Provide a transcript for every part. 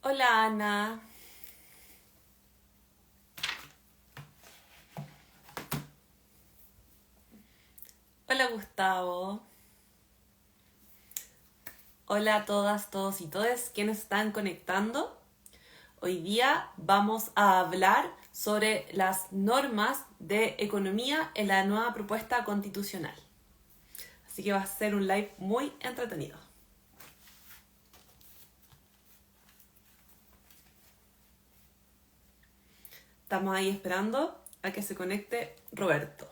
Hola Ana, hola Gustavo, hola a todas, todos y todes quienes están conectando. Hoy día vamos a hablar sobre las normas de economía en la nueva propuesta constitucional. Así que va a ser un live muy entretenido. Estamos ahí esperando a que se conecte Roberto.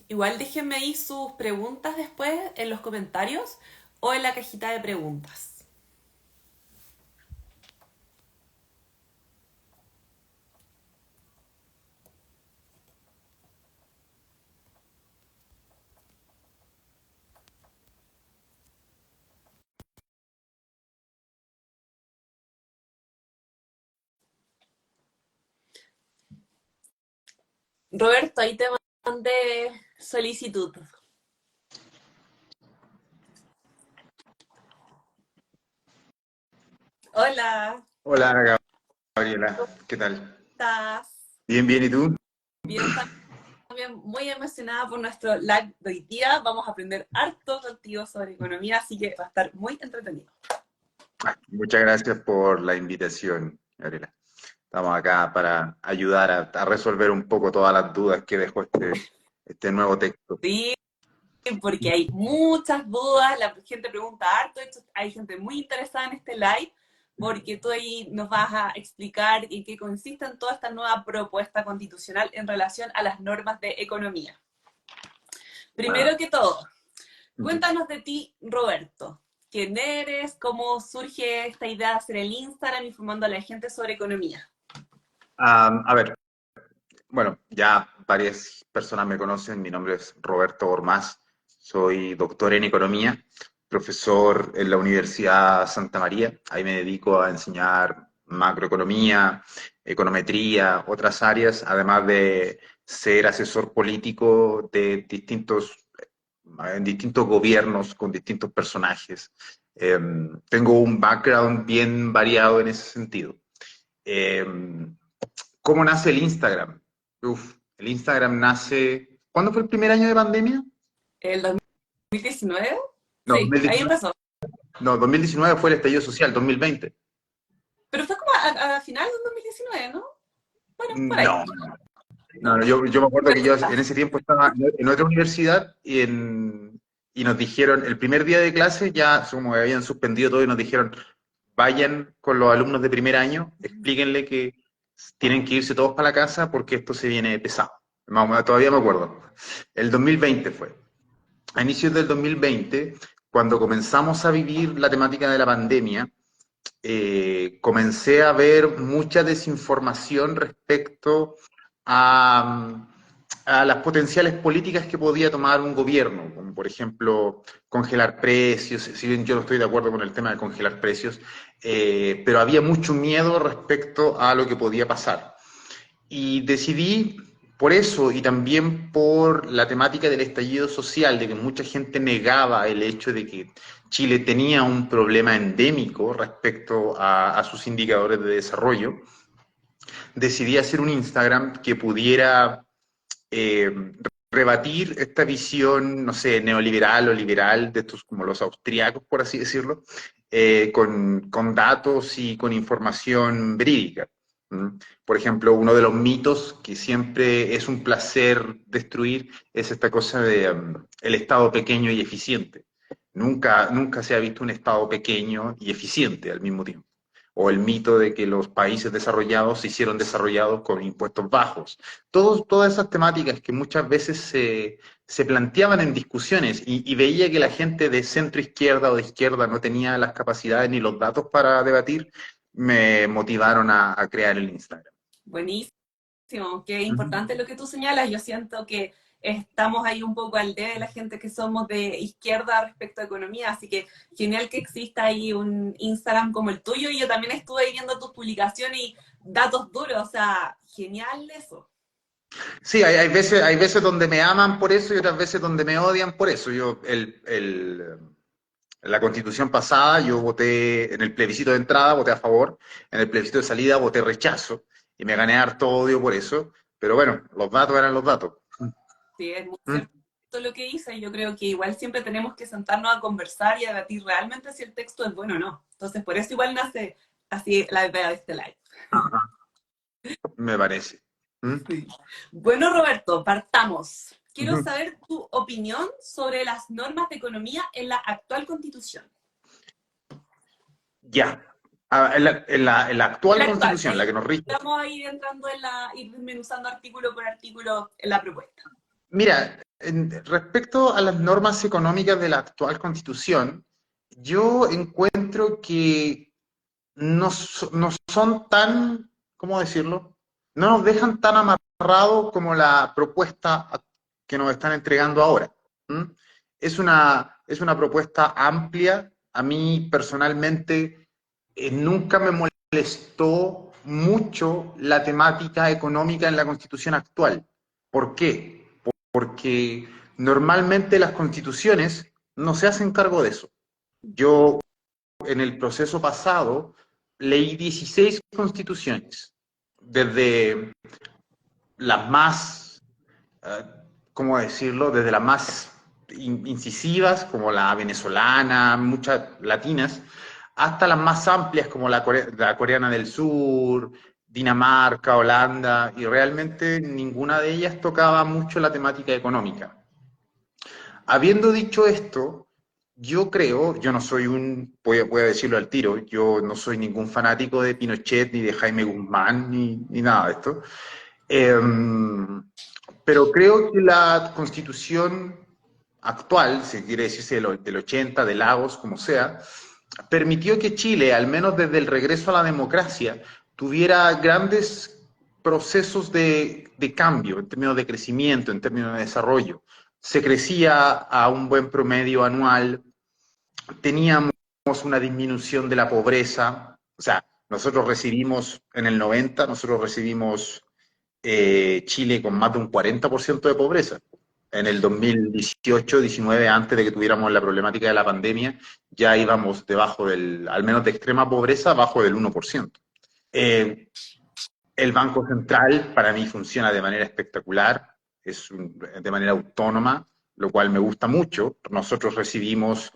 Igual déjenme ahí sus preguntas después en los comentarios o en la cajita de preguntas. Roberto, ahí te mandé solicitud. Hola, Hola Gabriela, ¿qué tal? ¿estás? Bien, bien, ¿y tú? Bien, también muy emocionada por nuestro live de hoy día. Vamos a aprender harto contigo sobre economía, así que va a estar muy entretenido. Muchas gracias por la invitación, Gabriela. Estamos acá para ayudar a resolver un poco todas las dudas que dejó este nuevo texto. Sí, porque hay muchas dudas, la gente pregunta harto, de hecho hay gente muy interesada en este live, porque tú ahí nos vas a explicar en qué consiste toda esta nueva propuesta constitucional en relación a las normas de economía. Bueno, Primero que todo, ujú. cuéntanos de ti, Roberto. ¿Quién eres? ¿Cómo surge esta idea de hacer el Instagram informando a la gente sobre economía? A ver, bueno, ya varias personas me conocen, mi nombre es Roberto Ormaz, soy doctor en economía, profesor en la Universidad Santa María, ahí me dedico a enseñar macroeconomía, econometría, otras áreas, además de ser asesor político de en distintos gobiernos con distintos personajes. Tengo un background bien variado en ese sentido. Eh, ¿Cómo nace el Instagram? El Instagram nace. ¿Cuándo fue el primer año de pandemia? ¿El 2019? No, Sí, ahí empezó. no, 2019 fue el estallido social, 2020. Pero fue como a finales de 2019, ¿no? Bueno, por ahí, No, no, ¿no? no, yo me acuerdo Pero, que yo en ese tiempo estaba en otra universidad y nos dijeron, el primer día de clase ya como que habían suspendido todo y nos dijeron, vayan con los alumnos de primer año, explíquenle que tienen que irse todos para la casa porque esto se viene pesado. Todavía me acuerdo. El 2020 fue. A inicios del 2020, cuando comenzamos a vivir la temática de la pandemia, comencé a ver mucha desinformación respecto a, a las potenciales políticas que podía tomar un gobierno, como por ejemplo congelar precios, si bien yo no estoy de acuerdo con el tema de congelar precios, pero había mucho miedo respecto a lo que podía pasar. Y decidí, por eso y también por la temática del estallido social, de que mucha gente negaba el hecho de que Chile tenía un problema endémico respecto a sus indicadores de desarrollo, decidí hacer un Instagram que pudiera eh, rebatir esta visión, no sé, neoliberal o liberal de estos como los austriacos, por así decirlo, con datos y con información verídica. ¿Mm? Por ejemplo, uno de los mitos que siempre es un placer destruir es esta cosa de el Estado pequeño y eficiente. Nunca se ha visto un Estado pequeño y eficiente al mismo tiempo. O el mito de que los países desarrollados se hicieron desarrollados con impuestos bajos. Todas esas temáticas que muchas veces se planteaban en discusiones y veía que la gente de centro izquierda o de izquierda no tenía las capacidades ni los datos para debatir, me motivaron a crear el Instagram. buenísimo. Qué Ujú. importante lo que tú señalas. Yo siento que estamos ahí un poco al día de la gente que somos de izquierda respecto a economía, así que genial que exista ahí un Instagram como el tuyo. Y yo también estuve ahí viendo tus publicaciones y datos duros, o sea, genial eso. Sí, hay veces donde me aman por eso y otras veces donde me odian por eso. la constitución pasada yo voté, en el plebiscito de entrada voté a favor, en el plebiscito de salida voté rechazo, y me gané harto odio por eso, pero bueno, los datos eran los datos. Sí, es muy ¿Mm? cierto lo que dice. Yo creo que igual siempre tenemos que sentarnos a conversar y a debatir realmente si el texto es bueno o no. Entonces, por eso igual nace así la idea de este live. Ajá, me parece. ¿Mm? Sí. Bueno, Roberto, partamos. Quiero Ujú. saber tu opinión sobre las normas de economía en la actual constitución. Ya. En la actual La actual, constitución, la que nos rige. vamos a ir entrando en ir desmenuzando artículo por artículo en la propuesta. Mira, respecto a las normas económicas de la actual constitución, yo encuentro que no son tan, ¿cómo decirlo? No nos dejan tan amarrados como la propuesta que nos están entregando ahora. ¿Mm? Es una propuesta amplia. A mí personalmente nunca me molestó mucho la temática económica en la constitución actual. ¿Por qué? Porque normalmente las constituciones no se hacen cargo de eso. Yo en el proceso pasado leí 16 constituciones, desde las más, eh, ¿cómo decirlo? Desde las más incisivas, como la venezolana, muchas latinas, hasta las más amplias, como la coreana del sur, Dinamarca, Holanda, y realmente ninguna de ellas tocaba mucho la temática económica. Habiendo dicho esto, yo creo, yo no soy voy a decirlo al tiro, yo no soy ningún fanático de Pinochet, ni de Jaime Guzmán, ni nada de esto. Eh, pero creo que la constitución actual, si quiere decirse del 80, de Lagos, como sea, permitió que Chile, al menos desde el regreso a la democracia, tuviera grandes procesos de cambio en términos de crecimiento, en términos de desarrollo. Se crecía a un buen promedio anual, teníamos una disminución de la pobreza, o sea, nosotros recibimos en el 90, nosotros recibimos Chile con más de un 40% de pobreza. En el 2018-19, antes de que tuviéramos la problemática de la pandemia, ya íbamos debajo al menos de extrema pobreza, bajo del 1%. Eh, el Banco Central para mí funciona de manera espectacular, de manera autónoma, lo cual me gusta mucho. Nosotros recibimos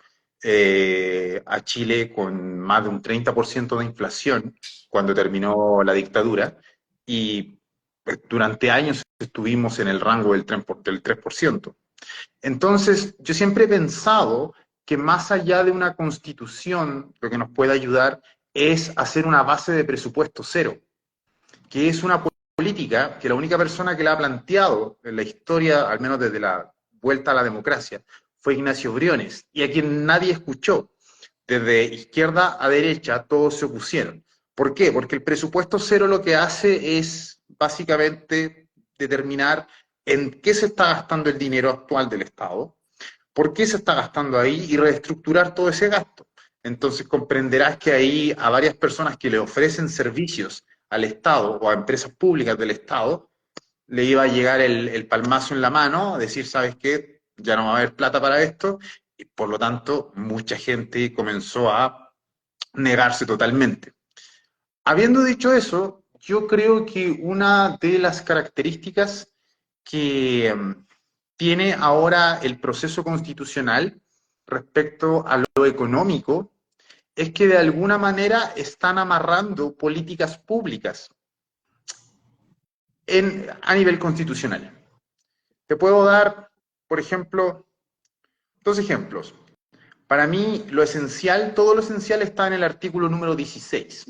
a Chile con más de un 30% de inflación cuando terminó la dictadura y durante años estuvimos en el rango del 3%. Entonces, yo siempre he pensado que más allá de una constitución, lo que nos puede ayudar es hacer una base de presupuesto cero, que es una política que la única persona que la ha planteado en la historia, al menos desde la vuelta a la democracia, fue Ignacio Briones, y a quien nadie escuchó. Desde izquierda a derecha, todos se opusieron. ¿Por qué? Porque el presupuesto cero lo que hace es básicamente determinar en qué se está gastando el dinero actual del Estado, por qué se está gastando ahí y reestructurar todo ese gasto. Entonces comprenderás que ahí a varias personas que le ofrecen servicios al Estado o a empresas públicas del Estado, le iba a llegar el palmazo en la mano, a decir, ¿sabes qué? Ya no va a haber plata para esto, y por lo tanto mucha gente comenzó a negarse totalmente. Habiendo dicho eso, yo creo que una de las características que tiene ahora el proceso constitucional respecto a lo económico es que de alguna manera están amarrando políticas públicas a nivel constitucional. Te puedo dar, por ejemplo, dos ejemplos. Para mí, lo esencial, todo lo esencial está en el artículo número 16.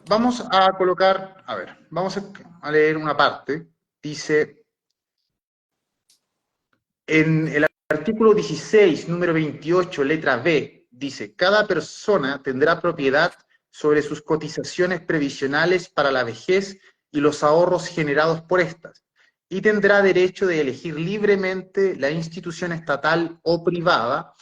Vamos a colocar, a ver, vamos a leer una parte. Dice, en el artículo 16, número 28, letra B, dice, cada persona tendrá propiedad sobre sus cotizaciones previsionales para la vejez y los ahorros generados por estas, y tendrá derecho de elegir libremente la institución estatal o privada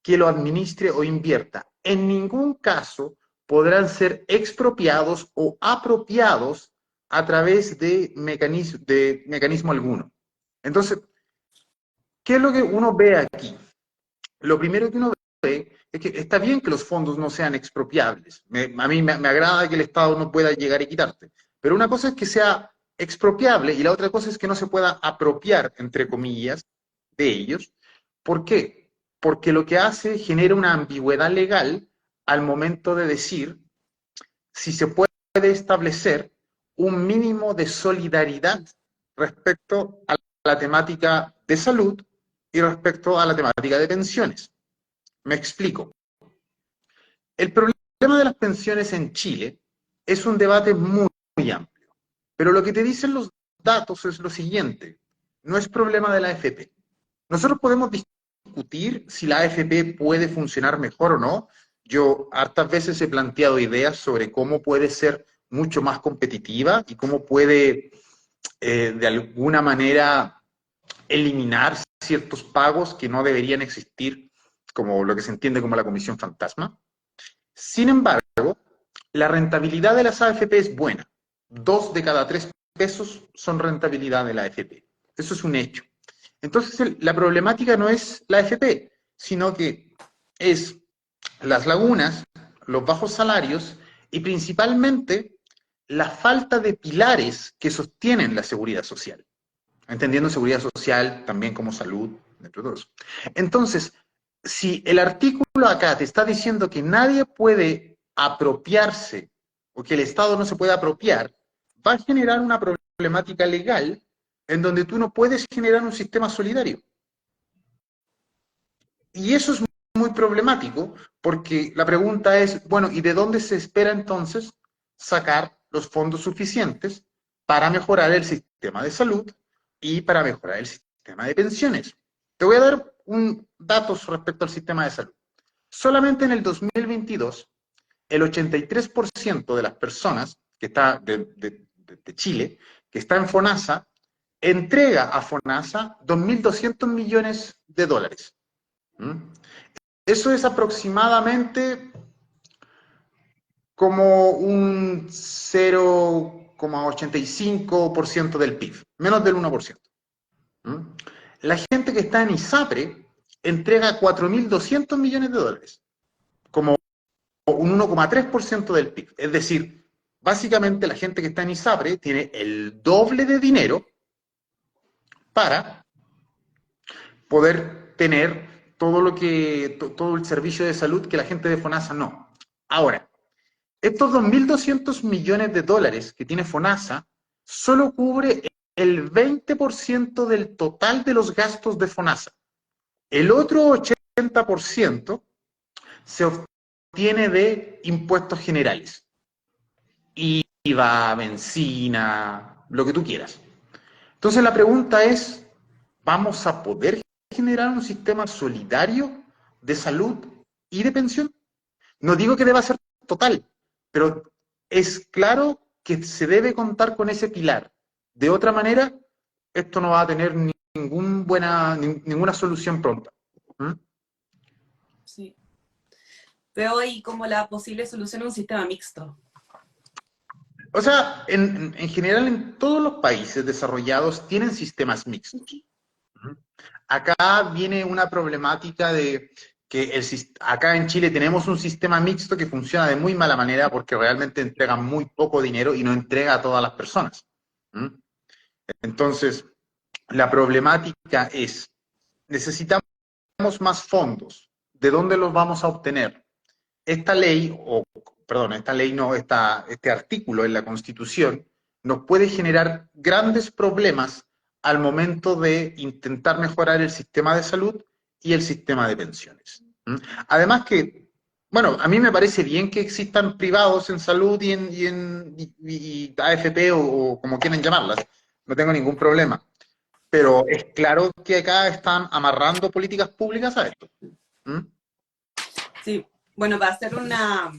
que lo administre o invierta. En ningún caso podrán ser expropiados o apropiados a través de mecanismo alguno. Entonces, ¿qué es lo que uno ve aquí? Lo primero que uno ve es que está bien que los fondos no sean expropiables. A mí me agrada que el Estado no pueda llegar y quitarte. Pero una cosa es que sea expropiable y la otra cosa es que no se pueda apropiar, entre comillas, de ellos. ¿Por qué? Porque lo que hace genera una ambigüedad legal al momento de decir si se puede establecer un mínimo de solidaridad respecto a la temática de salud y respecto a la temática de pensiones. Me explico. El problema de las pensiones en Chile es un debate muy, muy amplio, pero lo que te dicen los datos es lo siguiente, no es problema de la AFP. Nosotros podemos discutir si la AFP puede funcionar mejor o no. Yo hartas veces he planteado ideas sobre cómo puede ser mucho más competitiva y cómo puede, de alguna manera, eliminar ciertos pagos que no deberían existir, como lo que se entiende como la comisión fantasma. Sin embargo, la rentabilidad de las AFP es buena. 2 de cada 3 pesos son rentabilidad de la AFP. Eso es un hecho. Entonces, la problemática no es la AFP, sino que es las lagunas, los bajos salarios y principalmente la falta de pilares que sostienen la seguridad social. Entendiendo seguridad social también como salud, entre otros. Entonces, si el artículo acá te está diciendo que nadie puede apropiarse o que el Estado no se puede apropiar, va a generar una problemática legal en donde tú no puedes generar un sistema solidario. Y eso es muy problemático porque la pregunta es, bueno, ¿y de dónde se espera entonces sacar los fondos suficientes para mejorar el sistema de salud y para mejorar el sistema de pensiones? Te voy a dar datos respecto al sistema de salud. Solamente en el 2022, el 83% de las personas que está de Chile, que está en FONASA, entrega a FONASA 2.200 millones de dólares. Eso es aproximadamente como un 0,85% del PIB, menos del 1%. La gente que está en ISAPRE entrega 4.200 millones de dólares, como un 1,3% del PIB. Es decir, básicamente la gente que está en ISAPRE tiene el doble de dinero para poder tener todo el servicio de salud que la gente de FONASA no. Ahora, estos 2.200 millones de dólares que tiene FONASA solo cubre el 20% del total de los gastos de FONASA. El otro 80% se obtiene de impuestos generales. IVA, benzina, lo que tú quieras. Entonces la pregunta es, ¿vamos a poder generar un sistema solidario de salud y de pensión? No digo que deba ser total, pero es claro que se debe contar con ese pilar. De otra manera, esto no va a tener ninguna solución pronta. ¿Mm? Sí. Veo ahí como la posible solución a un sistema mixto. O sea, en general en todos los países desarrollados tienen sistemas mixtos. Acá viene una problemática de que acá en Chile tenemos un sistema mixto que funciona de muy mala manera porque realmente entrega muy poco dinero y no entrega a todas las personas. Entonces, la problemática es, necesitamos más fondos. ¿De dónde los vamos a obtener? Esta ley, esta ley no, este artículo en la Constitución nos puede generar grandes problemas al momento de intentar mejorar el sistema de salud y el sistema de pensiones. Además que, bueno, a mí me parece bien que existan privados en salud y AFP o como quieran llamarlas, no tengo ningún problema. Pero es claro que acá están amarrando políticas públicas a esto. ¿Mm? Sí, bueno, para hacer una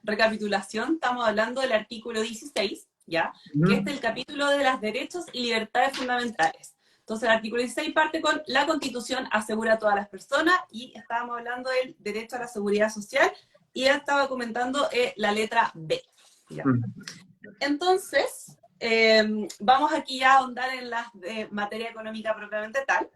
recapitulación, estamos hablando del artículo 16, ¿ya? Que es el capítulo de los derechos y libertades fundamentales. Entonces, el artículo 16 parte con la Constitución asegura a todas las personas y estábamos hablando del derecho a la seguridad social y él estaba comentando la letra B, ¿ya? Entonces, vamos aquí a ahondar en la materia económica propiamente tal.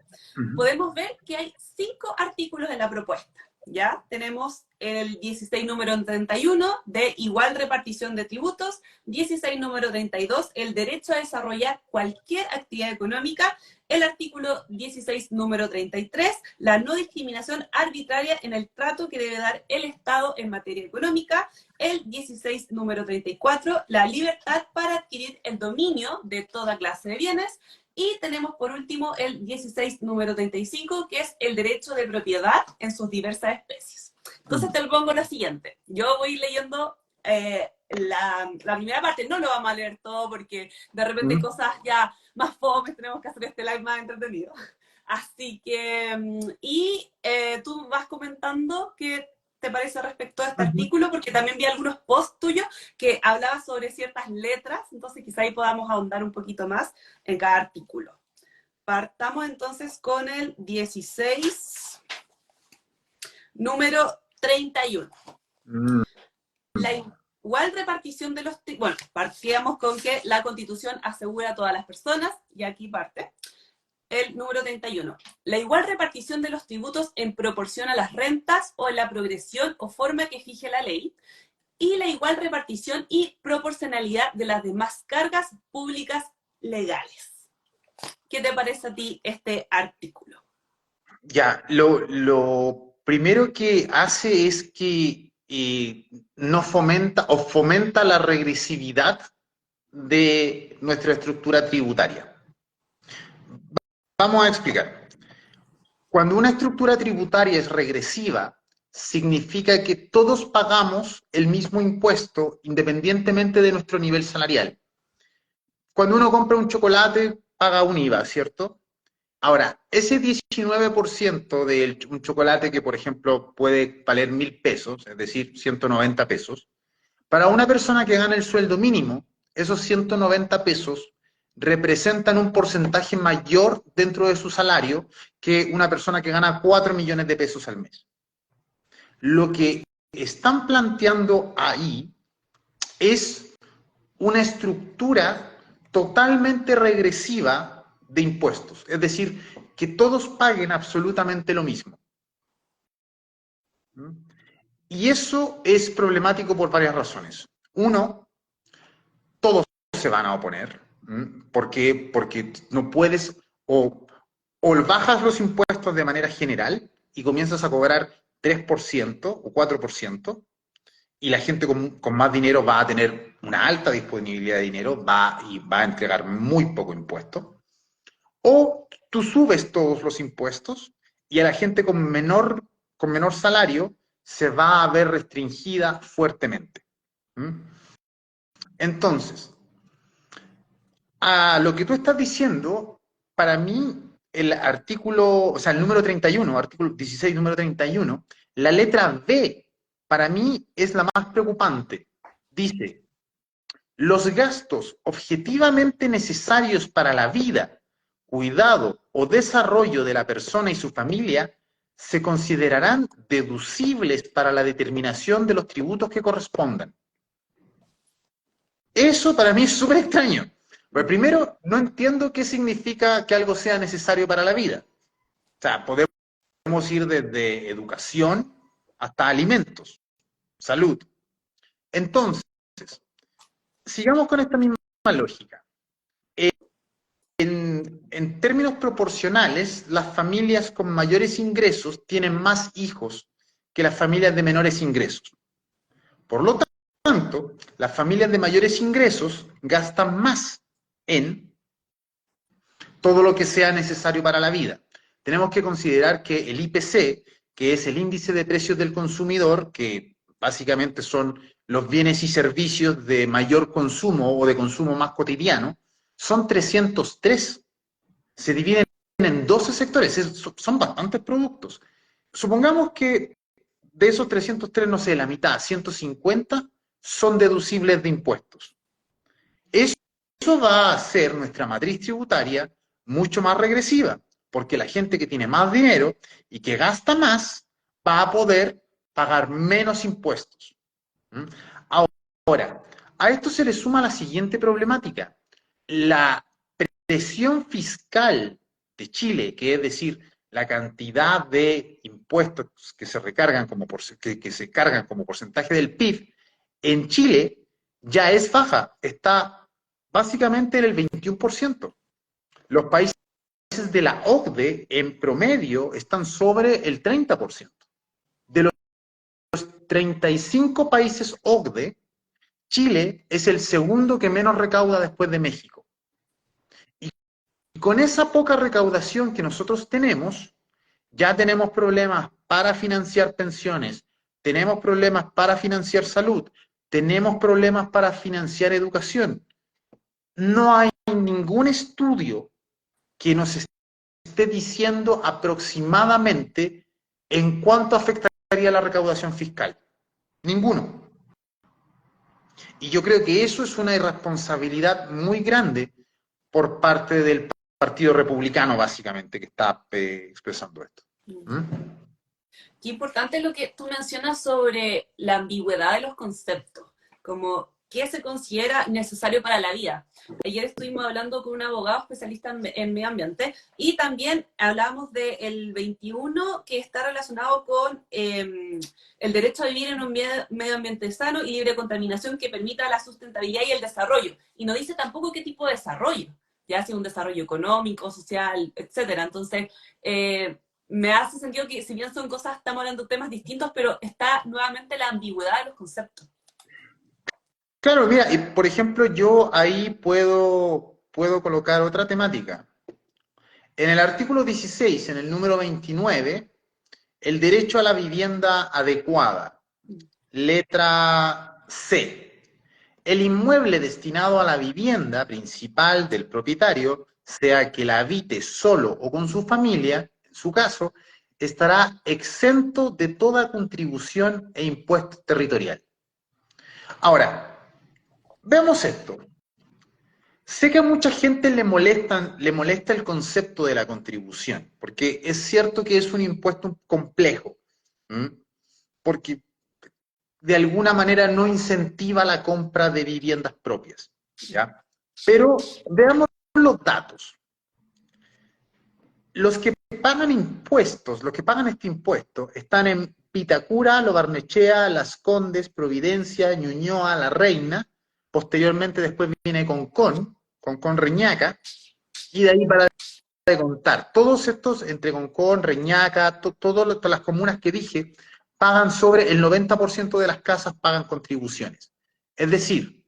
Podemos ver que hay 5 artículos en la propuesta. ¿Ya? Tenemos el 16 número 31 de igual repartición de tributos, 16 número 32, el derecho a desarrollar cualquier actividad económica, el artículo 16 número 33, la no discriminación arbitraria en el trato que debe dar el Estado en materia económica, el 16 número 34, la libertad para adquirir el dominio de toda clase de bienes. Y tenemos por último el 16 número 35, que es el derecho de propiedad en sus diversas especies. Entonces te lo pongo lo siguiente. Yo voy leyendo la primera parte, no lo vamos a leer todo porque de repente hay cosas ya más fomes, tenemos que hacer este live más entretenido. Así que, tú vas comentando qué te parece respecto a este artículo, porque también vi algunos posts tuyos que hablaban sobre ciertas letras, entonces quizá ahí podamos ahondar un poquito más en cada artículo. Partamos entonces con el 16, número 31. La igual repartición de los... Bueno, partíamos con que la Constitución asegura a todas las personas, y aquí parte. El número 31. La igual repartición de los tributos en proporción a las rentas o en la progresión o forma que fije la ley, y la igual repartición y proporcionalidad de las demás cargas públicas legales. ¿Qué te parece a ti este artículo? Ya, lo primero que hace es que no fomenta o fomenta la regresividad de nuestra estructura tributaria. Vamos a explicar. Cuando una estructura tributaria es regresiva, significa que todos pagamos el mismo impuesto independientemente de nuestro nivel salarial. Cuando uno compra un chocolate, paga un IVA, ¿cierto? Ahora, ese 19% de un chocolate que, por ejemplo, puede valer 1.000 pesos, es decir, 190 pesos, para una persona que gana el sueldo mínimo, esos 190 pesos representan un porcentaje mayor dentro de su salario que una persona que gana 4 millones de pesos al mes. Lo que están planteando ahí es una estructura totalmente regresiva de impuestos, es decir, que todos paguen absolutamente lo mismo. Y eso es problemático por varias razones. Uno, todos se van a oponer. ¿Por qué? Porque no puedes o bajas los impuestos de manera general y comienzas a cobrar 3% o 4%, y la gente con más dinero va a tener una alta disponibilidad de dinero, va a entregar muy poco impuesto. O tú subes todos los impuestos y a la gente con menor salario se va a ver restringida fuertemente. Entonces, a lo que tú estás diciendo, para mí, el artículo, o sea, el número 31, artículo 16, número 31, la letra B, para mí es la más preocupante. Dice, los gastos objetivamente necesarios para la vida, cuidado o desarrollo de la persona y su familia se considerarán deducibles para la determinación de los tributos que correspondan. Eso para mí es súper extraño. Pero primero, no entiendo qué significa que algo sea necesario para la vida. O sea, podemos ir desde educación hasta alimentos, salud. Entonces, sigamos con esta misma lógica. En términos proporcionales, las familias con mayores ingresos tienen más hijos que las familias de menores ingresos. Por lo tanto, las familias de mayores ingresos gastan más en todo lo que sea necesario para la vida. Tenemos que considerar que el IPC, que es el índice de precios del consumidor, que básicamente son los bienes y servicios de mayor consumo o de consumo más cotidiano, son 303. Se dividen en 12 sectores, son bastantes productos. Supongamos que de esos 303, no sé, la mitad, 150, son deducibles de impuestos. Eso va a hacer nuestra matriz tributaria mucho más regresiva, porque la gente que tiene más dinero y que gasta más va a poder pagar menos impuestos. Ahora, a esto se le suma la siguiente problemática. la presión fiscal de Chile, que es decir, la cantidad de impuestos que se recargan que se cargan como porcentaje del PIB, en Chile ya es baja, está básicamente en el 21%. Los países de la OCDE en promedio están sobre el 30%. De los 35 países OCDE, Chile es el segundo que menos recauda después de México. Y con esa poca recaudación que nosotros tenemos, ya tenemos problemas para financiar pensiones, tenemos problemas para financiar salud, tenemos problemas para financiar educación. No hay ningún estudio que nos esté diciendo aproximadamente en cuánto afectaría la recaudación fiscal. Ninguno. Y yo creo que eso es una irresponsabilidad muy grande por parte del Partido Republicano, básicamente, que está expresando esto. ¿Mm? Qué importante lo que tú mencionas sobre la ambigüedad de los conceptos, como qué se considera necesario para la vida. Ayer estuvimos hablando con un abogado especialista en medio ambiente y también hablamos del 21 que está relacionado con el derecho a vivir en un medio ambiente sano y libre de contaminación que permita la sustentabilidad y el desarrollo. Y no dice tampoco qué tipo de desarrollo, ya sea un desarrollo económico, social, etcétera. Entonces, me hace sentido que si bien son cosas, estamos hablando de temas distintos, pero está nuevamente la ambigüedad de los conceptos. Claro, mira, y por ejemplo, yo ahí puedo colocar otra temática. En el artículo 16, en el número 29, el derecho a la vivienda adecuada, letra C. El inmueble destinado a la vivienda principal del propietario, sea que la habite solo o con su familia, en su caso, estará exento de toda contribución e impuesto territorial. Ahora, veamos esto. Sé que a mucha gente le molesta el concepto de la contribución, porque es cierto que es un impuesto complejo, ¿m? Porque de alguna manera no incentiva la compra de viviendas propias, ¿ya? Pero veamos los datos. Los que pagan impuestos, los que pagan este impuesto, están en Pitacura, Lo Barnechea, Las Condes, Providencia, Ñuñoa, La Reina, posteriormente después viene Concón Reñaca, y de ahí para de contar. Todos estos, entre Concón, Reñaca, todas las comunas que dije, pagan sobre el 90% de las casas pagan contribuciones. Es decir,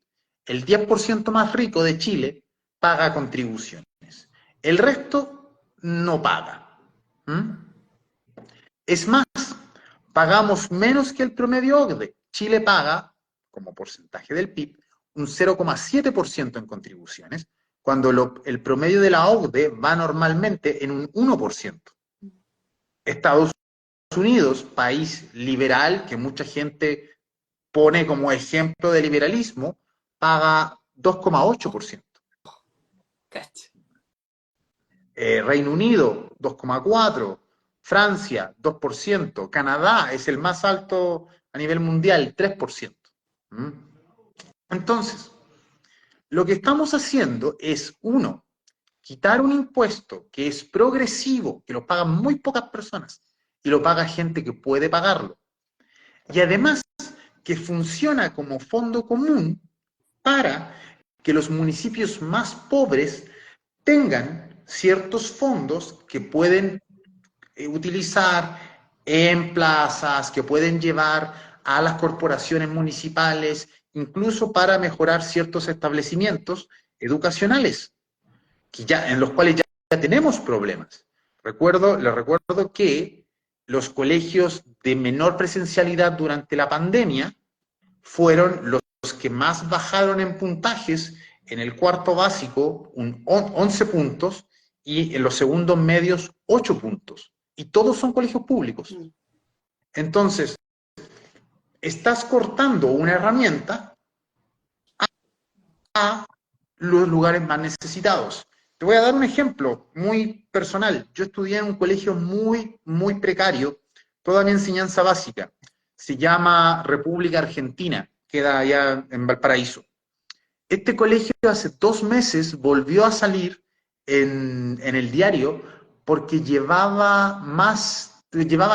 el 10% más rico de Chile paga contribuciones. El resto no paga. ¿Mm? Es más, pagamos menos que el promedio OCDE. Chile paga, como porcentaje del PIB, un 0,7% en contribuciones, cuando el promedio de la OCDE va normalmente en un 1%. Estados Unidos, país liberal que mucha gente pone como ejemplo de liberalismo, paga 2,8%. Reino Unido, 2,4%. Francia, 2%. Canadá es el más alto a nivel mundial, 3%. ¿Mm? Entonces, lo que estamos haciendo es, uno, quitar un impuesto que es progresivo, que lo pagan muy pocas personas, y lo paga gente que puede pagarlo. Y además, que funciona como fondo común para que los municipios más pobres tengan ciertos fondos que pueden utilizar en plazas, que pueden llevar a las corporaciones municipales, incluso para mejorar ciertos establecimientos educacionales, en los cuales ya tenemos problemas. Les recuerdo que los colegios de menor presencialidad durante la pandemia fueron los que más bajaron en puntajes. En el cuarto básico, 11 puntos, y en los segundos medios, 8 puntos. Y todos son colegios públicos. Entonces, estás cortando una herramienta a los lugares más necesitados. Te voy a dar un ejemplo muy personal. Yo estudié en un colegio muy, muy precario, toda mi enseñanza básica. Se llama República Argentina, queda allá en Valparaíso. Este colegio hace 2 meses volvió a salir en el diario porque llevaba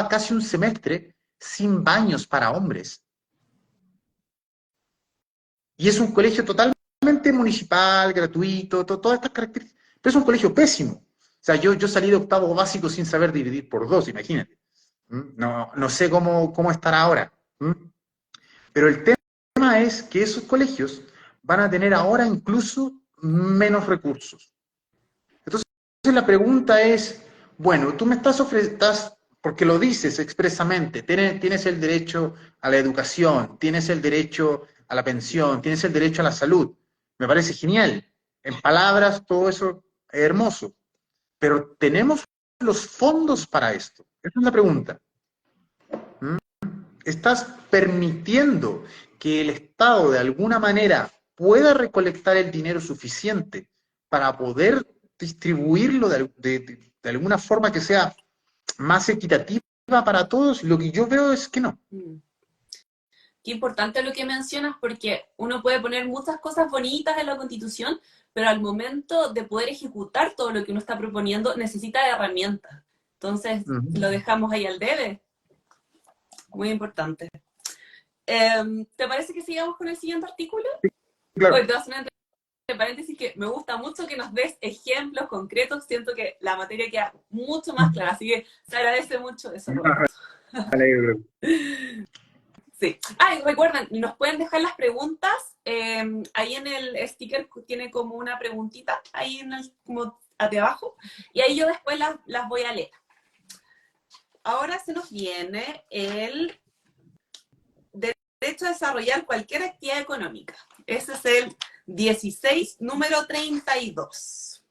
casi un semestre sin baños para hombres. Y es un colegio totalmente municipal, gratuito, todas estas características. Pero es un colegio pésimo. O sea, yo salí de octavo básico sin saber dividir por dos, imagínate. No sé cómo estará ahora. Pero el tema es que esos colegios van a tener ahora incluso menos recursos. Entonces la pregunta es, bueno, tú me estás ofreciendo, porque lo dices expresamente, tienes el derecho a la educación, tienes el derecho a la pensión, tienes el derecho a la salud. Me parece genial. En palabras, todo eso es hermoso. Pero ¿tenemos los fondos para esto? Esa es la pregunta. ¿Estás permitiendo que el Estado de alguna manera pueda recolectar el dinero suficiente para poder distribuirlo de alguna forma que sea más equitativa para todos? Lo que yo veo es que no. Qué importante lo que mencionas, porque uno puede poner muchas cosas bonitas en la Constitución, pero al momento de poder ejecutar todo lo que uno está proponiendo, necesita herramientas. Entonces, lo dejamos ahí al debe. Muy importante. ¿Te parece que sigamos con el siguiente artículo? Claro. Hoy te vas a hacer un paréntesis que me gusta mucho que nos des ejemplos concretos. Siento que la materia queda mucho más clara, así que se agradece mucho eso, Roberto. Sí. Ah, y recuerden, nos pueden dejar las preguntas. Ahí en el sticker tiene como una preguntita, ahí como hacia abajo, y ahí yo después las voy a leer. Ahora se nos viene el derecho a desarrollar cualquier actividad económica. Ese es el 16, número 32.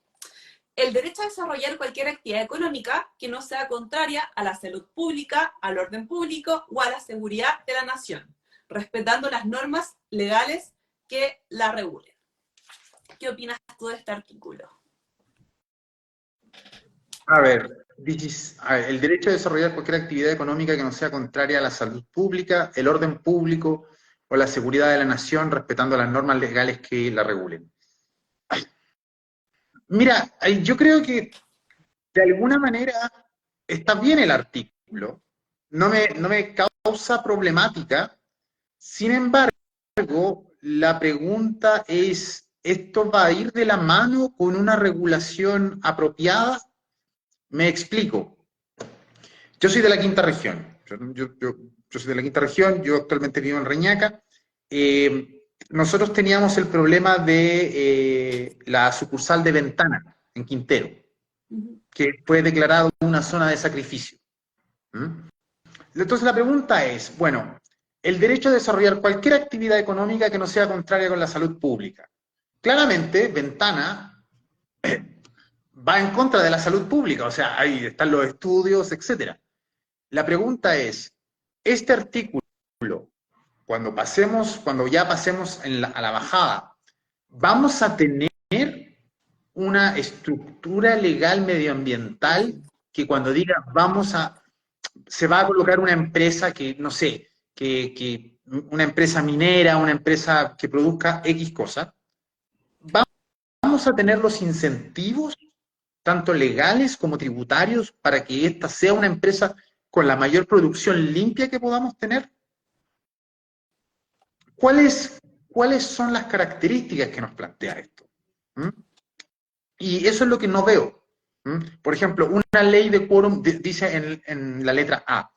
El derecho a desarrollar cualquier actividad económica que no sea contraria a la salud pública, al orden público o a la seguridad de la nación, respetando las normas legales que la regulen. ¿Qué opinas tú de este artículo? A ver, el derecho a desarrollar cualquier actividad económica que no sea contraria a la salud pública, el orden público o la seguridad de la nación, respetando las normas legales que la regulen. Mira, yo creo que de alguna manera está bien el artículo, no me causa problemática. Sin embargo, la pregunta es, ¿esto va a ir de la mano con una regulación apropiada? Me explico. Yo soy de la quinta región. Yo soy de la quinta región, yo actualmente vivo en Reñaca. Nosotros teníamos el problema de la sucursal de Ventana, en Quintero, que fue declarado una zona de sacrificio. Entonces la pregunta es, bueno, el derecho a desarrollar cualquier actividad económica que no sea contraria con la salud pública. Claramente, Ventana va en contra de la salud pública, o sea, ahí están los estudios, etcétera. La pregunta es, este artículo, cuando ya pasemos a la bajada, ¿vamos a tener una estructura legal medioambiental que cuando diga se va a colocar una empresa que, no sé, una empresa minera, una empresa que produzca X cosa, vamos a tener los incentivos, tanto legales como tributarios, para que esta sea una empresa con la mayor producción limpia que podamos tener? ¿Cuáles son las características que nos plantea esto? Y eso es lo que no veo. Por ejemplo, una ley de quórum, dice en la letra A,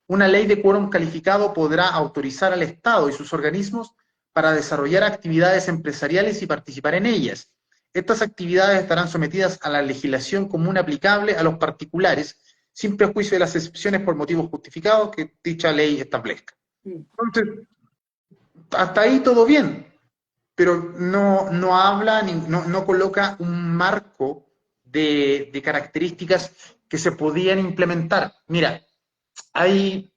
una ley de quórum calificado podrá autorizar al Estado y sus organismos para desarrollar actividades empresariales y participar en ellas. Estas actividades estarán sometidas a la legislación común aplicable a los particulares, sin prejuicio de las excepciones por motivos justificados que dicha ley establezca. Entonces, hasta ahí todo bien, pero no habla, no coloca un marco de características que se podían implementar. Mira, hay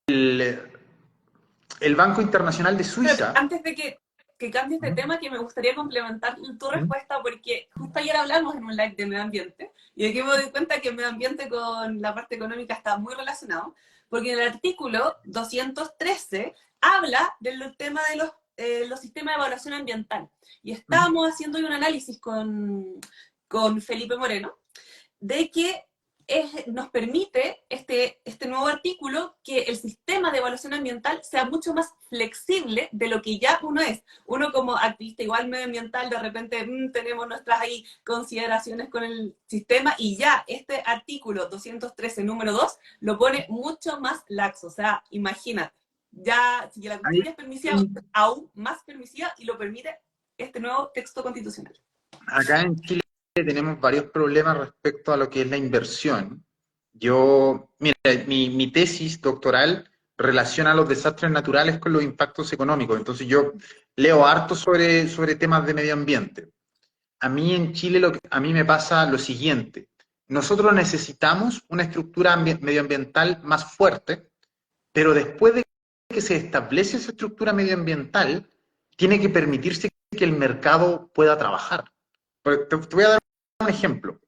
el Banco Internacional de Suiza. Pero antes de que cambies de tema, que me gustaría complementar tu respuesta, porque justo ayer hablamos en un live de medio ambiente, y aquí me doy cuenta que el medio ambiente con la parte económica está muy relacionado, porque en el artículo 213 habla del tema de los los sistemas de evaluación ambiental. Y estábamos haciendo un análisis con Felipe Moreno de que nos permite este nuevo artículo que el sistema de evaluación ambiental sea mucho más flexible de lo que ya uno es. Uno como activista igual medioambiental, de repente tenemos nuestras ahí consideraciones con el sistema y ya este artículo 213 número 2 lo pone mucho más laxo. O sea, imagínate, ya si la Constitución es permisiva, aún más permisiva y lo permite este nuevo texto constitucional. Acá en Chile tenemos varios problemas respecto a lo que es la inversión. Mira, mi tesis doctoral relaciona los desastres naturales con los impactos económicos, entonces yo leo harto sobre temas de medio ambiente. A mí en Chile a mí me pasa lo siguiente: nosotros necesitamos una estructura medioambiental más fuerte, pero después de que se establece esa estructura medioambiental, tiene que permitirse que el mercado pueda trabajar. Te voy a dar un ejemplo.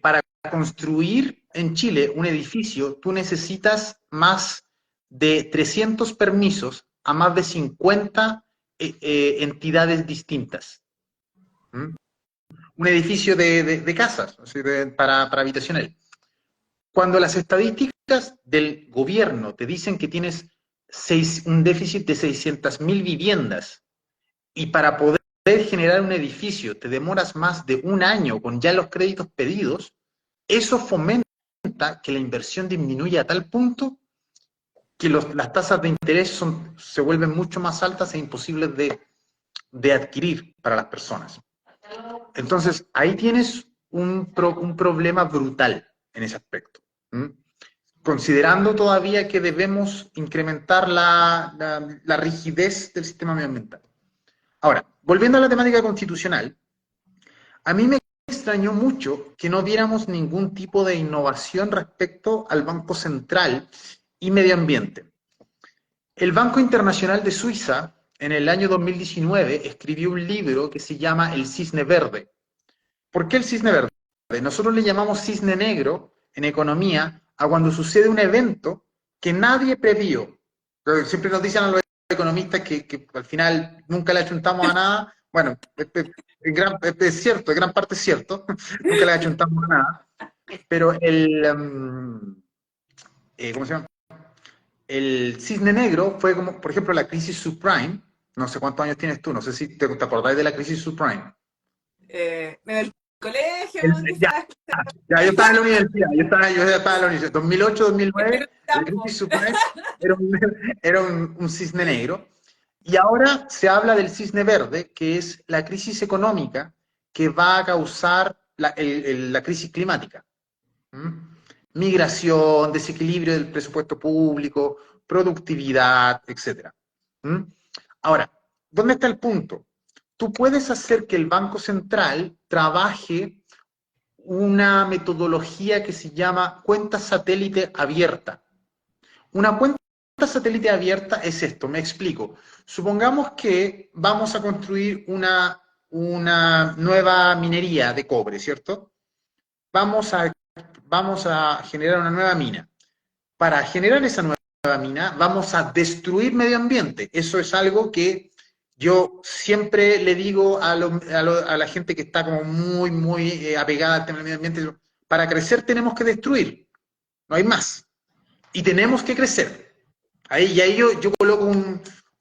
Para construir en Chile un edificio, tú necesitas más de 300 permisos a más de 50 entidades distintas. ¿Mm? Un edificio de casas, o sea, para habitacional. Cuando las estadísticas del gobierno te dicen que tienes un déficit de 600.000 viviendas y para poder generar un edificio te demoras más de un año con ya los créditos pedidos, eso fomenta que la inversión disminuya a tal punto que las tasas de interés se vuelven mucho más altas e imposibles de adquirir para las personas. Entonces, ahí tienes un problema brutal en ese aspecto. ¿Mm? Considerando todavía que debemos incrementar la rigidez del sistema medioambiental. Ahora, volviendo a la temática constitucional, a mí me extrañó mucho que no viéramos ningún tipo de innovación respecto al Banco Central y medio ambiente. El Banco Internacional de Suiza, en el año 2019, escribió un libro que se llama El Cisne Verde. ¿Por qué el cisne verde? Nosotros le llamamos cisne negro en economía a cuando sucede un evento que nadie previó. Siempre nos dicen a los economistas que al final nunca le achuntamos a nada. Bueno, es cierto, en gran parte es cierto, nunca le achuntamos a nada. Pero ¿cómo se llama? El cisne negro fue como, por ejemplo, la crisis subprime. No sé cuántos años tienes tú, no sé si te acordáis de la crisis subprime. En el colegio, yo estaba en la universidad, yo estaba en la universidad, 2008, 2009, la crisis subprime era un cisne negro, y ahora se habla del cisne verde, que es la crisis económica que va a causar la crisis climática. ¿Mm? Migración, desequilibrio del presupuesto público, productividad, etc. ¿Mm? Ahora, ¿dónde está el punto? Tú puedes hacer que el Banco Central trabaje una metodología que se llama cuenta satélite abierta. Una cuenta satélite abierta es esto, me explico. Supongamos que vamos a construir una nueva minería de cobre, ¿cierto? Vamos a generar una nueva mina. Para generar esa nueva mina, vamos a destruir medio ambiente. Eso es algo que yo siempre le digo a la gente que está como muy apegada al tema del medio ambiente: para crecer tenemos que destruir, no hay más. Y tenemos que crecer. Ahí yo coloco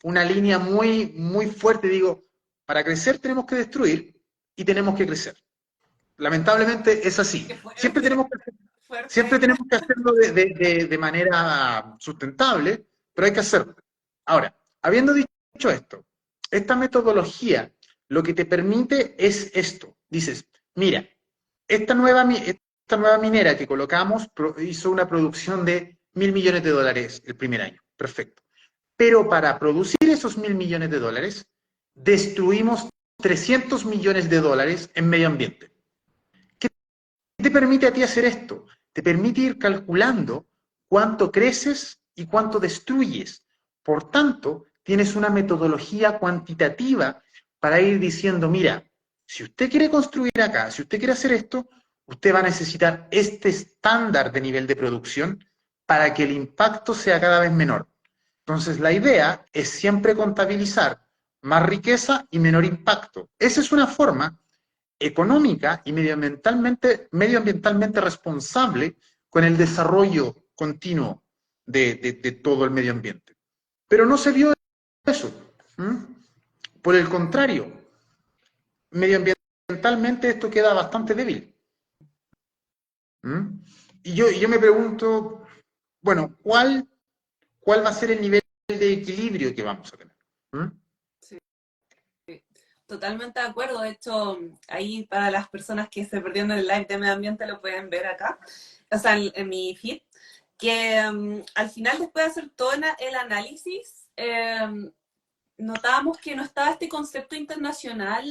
una línea muy fuerte, digo, para crecer tenemos que destruir y tenemos que crecer. Lamentablemente es así. Siempre tenemos que hacerlo de manera sustentable, pero hay que hacerlo. Ahora, habiendo dicho esto, esta metodología lo que te permite es esto. Dices, mira, esta nueva minera que colocamos hizo una producción de $1.000 millones el primer año. Perfecto. Pero para producir esos $1.000 millones, destruimos $300 millones en medio ambiente. ¿Qué te permite a ti hacer esto? Te permite ir calculando cuánto creces y cuánto destruyes. Por tanto, tienes una metodología cuantitativa para ir diciendo, mira, si usted quiere construir acá, si usted quiere hacer esto, usted va a necesitar este estándar de nivel de producción para que el impacto sea cada vez menor. Entonces, la idea es siempre contabilizar más riqueza y menor impacto. Esa es una forma económica y medioambientalmente responsable con el desarrollo continuo de todo el medio ambiente. Pero no se vio eso. Por el contrario, medioambientalmente esto queda bastante débil. Y yo me pregunto, bueno, ¿cuál va a ser el nivel de equilibrio que vamos a tener? Sí, totalmente de acuerdo. De hecho, ahí para las personas que se perdieron el live de medio ambiente lo pueden ver acá, o sea, en mi feed, que al final después de hacer todo el análisis, notábamos que no estaba este concepto internacional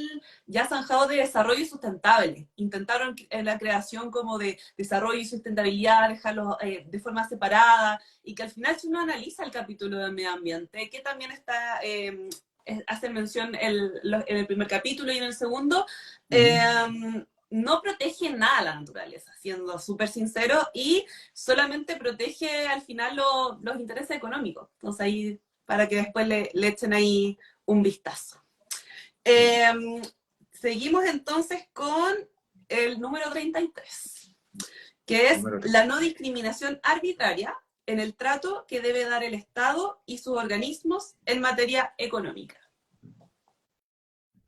ya zanjado de desarrollo sustentable. Intentaron en la creación como de desarrollo y sustentabilidad, dejarlo de forma separada, y que al final si uno analiza el capítulo del medio ambiente, que también está, hace mención en el primer capítulo y en el segundo, no protege nada a la naturaleza, siendo súper sincero, y solamente protege al final los intereses económicos. Entonces ahí para que después le echen ahí un vistazo. Seguimos entonces con el número 33, que es la no discriminación arbitraria en el trato que debe dar el Estado y sus organismos en materia económica.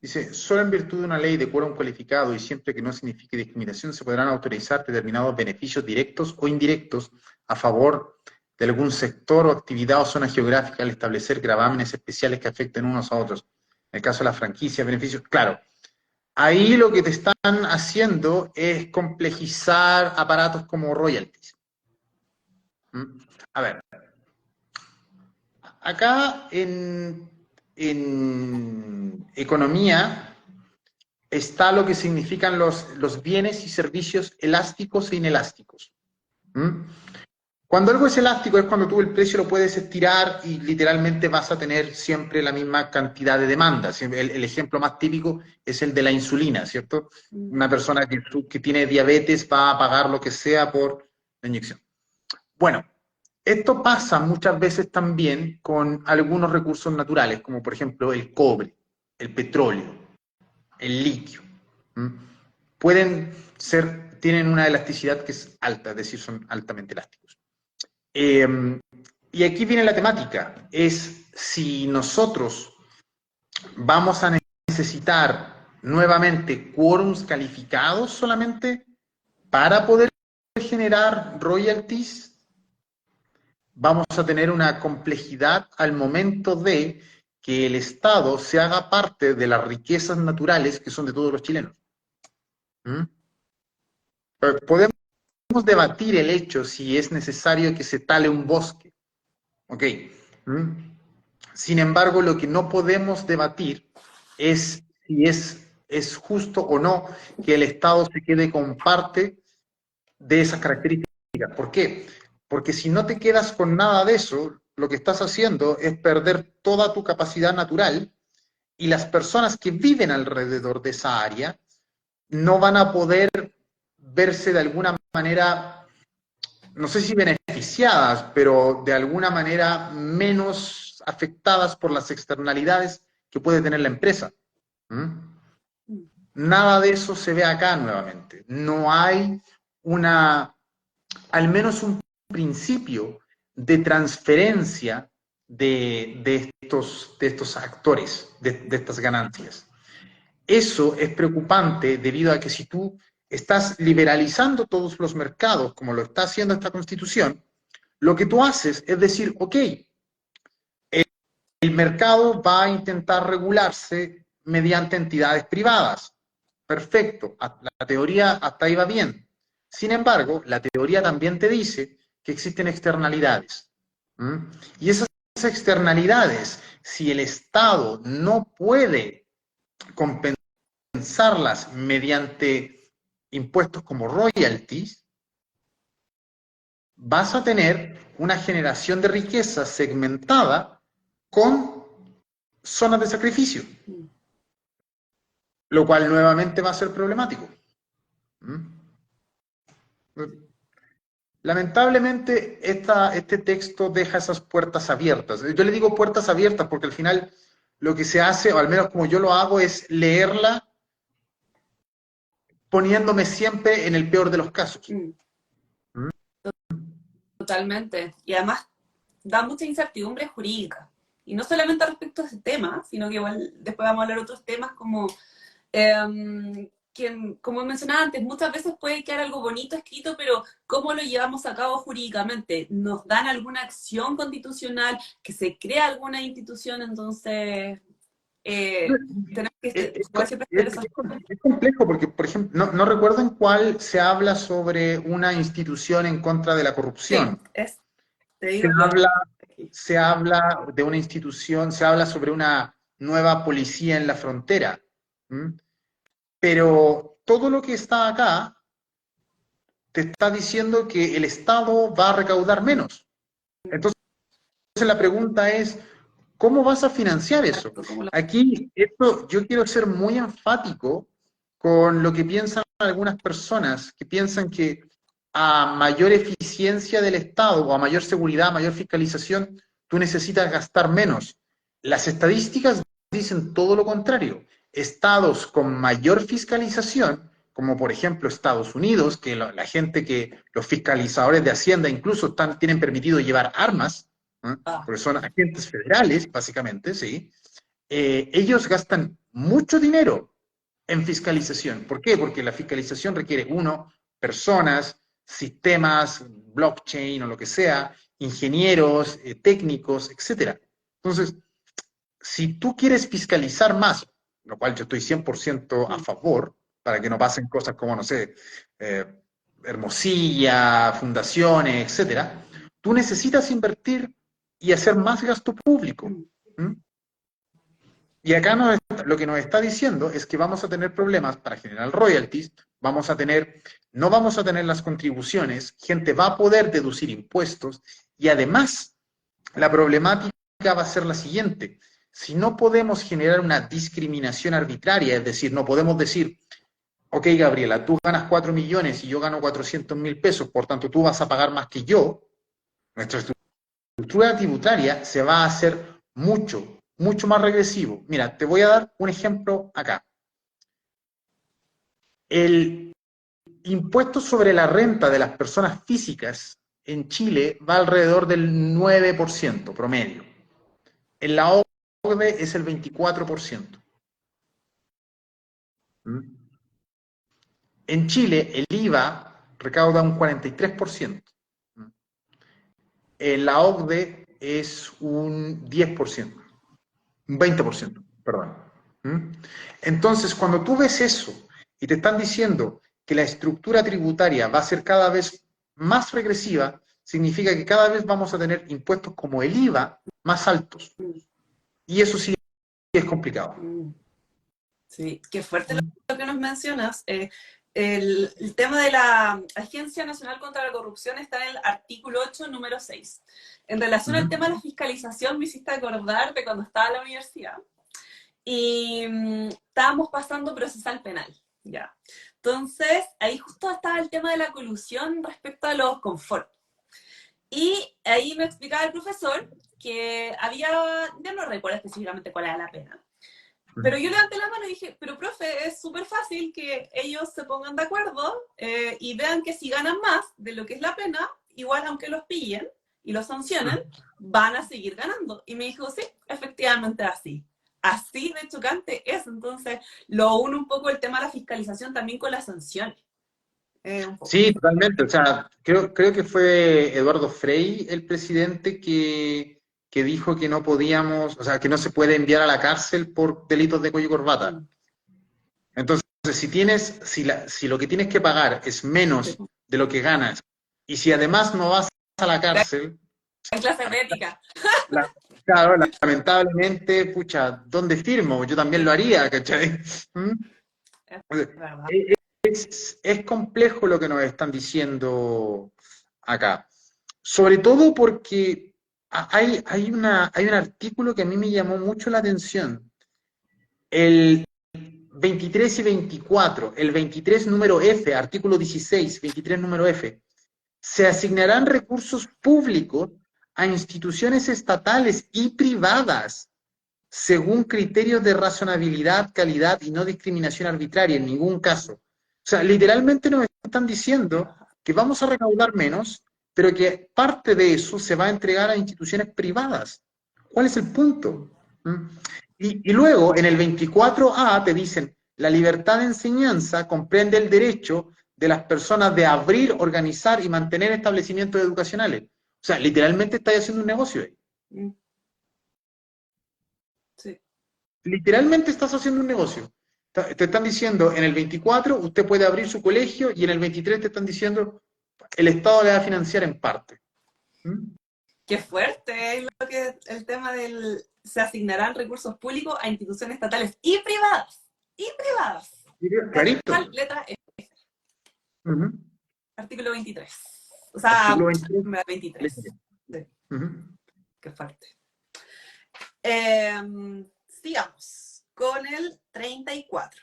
Dice, solo en virtud de una ley de quórum cualificado y siempre que no signifique discriminación se podrán autorizar determinados beneficios directos o indirectos a favor de algún sector o actividad o zona geográfica al establecer gravámenes especiales que afecten unos a otros. En el caso de la franquicia, beneficios, claro. Ahí lo que te están haciendo es complejizar aparatos como royalties. A ver, acá en economía está lo que significan los bienes y servicios elásticos e inelásticos. Cuando algo es elástico es cuando tú el precio lo puedes estirar y literalmente vas a tener siempre la misma cantidad de demanda. El ejemplo más típico es el de la insulina, ¿cierto? Una persona que tiene diabetes va a pagar lo que sea por la inyección. Bueno, esto pasa muchas veces también con algunos recursos naturales, como por ejemplo el cobre, el petróleo, el litio. Tienen una elasticidad que es alta, es decir, son altamente elásticos. Y aquí viene la temática, es si nosotros vamos a necesitar nuevamente quórums calificados solamente para poder generar royalties, vamos a tener una complejidad al momento de que el Estado se haga parte de las riquezas naturales que son de todos los chilenos. Podemos debatir el hecho si es necesario que se tale un bosque. Ok. Sin embargo, lo que no podemos debatir es si es justo o no que el Estado se quede con parte de esas características. ¿Por qué? Porque si no te quedas con nada de eso, lo que estás haciendo es perder toda tu capacidad natural y las personas que viven alrededor de esa área no van a poder verse de alguna manera, no sé si beneficiadas, pero de alguna manera menos afectadas por las externalidades que puede tener la empresa. Nada de eso se ve acá nuevamente. No hay al menos un principio de transferencia de estos actores, de estas ganancias. Eso es preocupante debido a que si tú estás liberalizando todos los mercados, como lo está haciendo esta Constitución, lo que tú haces es decir, ok, el mercado va a intentar regularse mediante entidades privadas. Perfecto, la teoría hasta ahí va bien. Sin embargo, la teoría también te dice que existen externalidades. Y esas externalidades, si el Estado no puede compensarlas mediante impuestos como royalties, vas a tener una generación de riqueza segmentada con zonas de sacrificio, lo cual nuevamente va a ser problemático. Lamentablemente, este texto deja esas puertas abiertas. Yo le digo puertas abiertas porque al final lo que se hace, o al menos como yo lo hago, es leerla poniéndome siempre en el peor de los casos. Mm, ¿Mm? totalmente. Y además da mucha incertidumbre jurídica. Y no solamente respecto a ese tema, sino que igual después vamos a hablar de otros temas como que, como mencionaba antes, muchas veces puede quedar algo bonito escrito, pero ¿cómo lo llevamos a cabo jurídicamente? ¿Nos dan alguna acción constitucional? ¿Que se crea alguna institución? Entonces, tenemos que Es, poder siempre hacer esas cosas. es complejo porque, por ejemplo, no recuerdo en cuál se habla sobre una institución en contra de la Sí, corrupción. te Se digo que habla, aquí. se habla de una institución, se habla sobre una nueva policía en la frontera. ¿Mm? Pero todo lo que está acá te está diciendo que el Estado va a recaudar menos. Entonces la pregunta es, ¿cómo vas a financiar eso? Exacto, como Aquí, esto, yo quiero ser muy enfático con lo que piensan algunas personas, que piensan que a mayor eficiencia del Estado o a mayor seguridad, a mayor fiscalización, tú necesitas gastar menos. Las estadísticas dicen todo lo contrario. Estados con mayor fiscalización, como por ejemplo Estados Unidos, que la gente que los fiscalizadores de Hacienda incluso tienen permitido llevar armas, ¿eh? ah, Porque son agentes federales, básicamente, ¿sí? Ellos gastan mucho dinero en fiscalización. ¿Por qué? Porque la fiscalización requiere, uno, personas, sistemas, blockchain o lo que sea, ingenieros, técnicos, etcétera. Entonces, si tú quieres fiscalizar más, lo cual yo estoy 100% a mm, favor, para que no pasen cosas como, no sé, eh, Hermosilla, fundaciones, etcétera, tú necesitas invertir y hacer más gasto público. mm, ¿Mm? Y acá lo que nos está diciendo es que vamos a tener problemas para generar royalties, no vamos a tener las contribuciones, gente va a poder deducir impuestos y además la problemática va a ser la siguiente. Si no podemos generar una discriminación arbitraria, es decir, no podemos decir, ok, Gabriela, tú ganas 4 millones y yo gano 400.000 pesos, por tanto tú vas a pagar más que yo, nuestra estructura tributaria se va a hacer mucho más regresivo. Mira, te voy a dar un ejemplo acá. El impuesto sobre la renta de las personas físicas en Chile va alrededor del 9% promedio. En la OCDE es el 24%. ¿Mm? En Chile el IVA recauda un 43%. ¿Mm? En la OCDE es un 10%, un 20%, perdón. ¿Mm? Entonces, cuando tú ves eso y te están diciendo que la estructura tributaria va a ser cada vez más regresiva, significa que cada vez vamos a tener impuestos como el IVA más altos. mm, Y eso sí es complicado. mm. Sí, qué fuerte lo que nos mencionas. El tema de la Agencia Nacional contra la Corrupción está en el artículo 8, número 6. En relación al tema de la fiscalización, me hiciste acordar de cuando estaba en la universidad y estábamos pasando procesal penal, ¿ya? Entonces, ahí justo estaba el tema de la colusión respecto a los confort. Y ahí me explicaba el profesor que había, ya no recuerdo específicamente cuál era la pena, pero yo levanté la mano y dije, pero profe, es súper fácil que ellos se pongan de acuerdo y vean que si ganan más de lo que es la pena, igual aunque los pillen y los sancionen, van a seguir ganando. Y me dijo, sí, efectivamente así. Así de chocante es. Entonces, lo une un poco el tema de la fiscalización también con las sanciones. Un poco. Sí, totalmente. O sea, creo que fue Eduardo Frei el presidente que dijo que no podíamos, o sea, que no se puede enviar a la cárcel por delitos de cuello y corbata. Mm. Entonces, si lo que tienes que pagar es menos de lo que ganas, y si además no vas a la cárcel, En clase de ética. la- claro, lamentablemente, pucha, ¿dónde firmo? Yo también Sí, lo haría, ¿cachai? ¿Mm? es O sea, verdad. es complejo lo que nos están diciendo acá. Sobre todo porque hay un artículo que a mí me llamó mucho la atención. El 23 y 24, el 23 número F, artículo 16, 23 número F, se asignarán recursos públicos a instituciones estatales y privadas según criterios de razonabilidad, calidad y no discriminación arbitraria en ningún caso. O sea, literalmente nos están diciendo que vamos a recaudar menos, pero que parte de eso se va a entregar a instituciones privadas. ¿Cuál es el punto? ¿Mm? Y luego, en el 24A, te dicen, la libertad de enseñanza comprende el derecho de las personas de abrir, organizar y mantener establecimientos educacionales. O sea, literalmente estáis haciendo un negocio ahí. Sí. Literalmente estás haciendo un negocio. Te están diciendo, en el 24 usted puede abrir su colegio y en el 23 te están diciendo, el Estado le va a financiar en parte. ¿Mm? Qué fuerte es lo que el tema del se asignarán recursos públicos a instituciones estatales y privadas. Y privadas. Clarito. Letra E, artículo 23. O sea, Artículo 23. 23. Sí. Qué fuerte. Sigamos con el 34.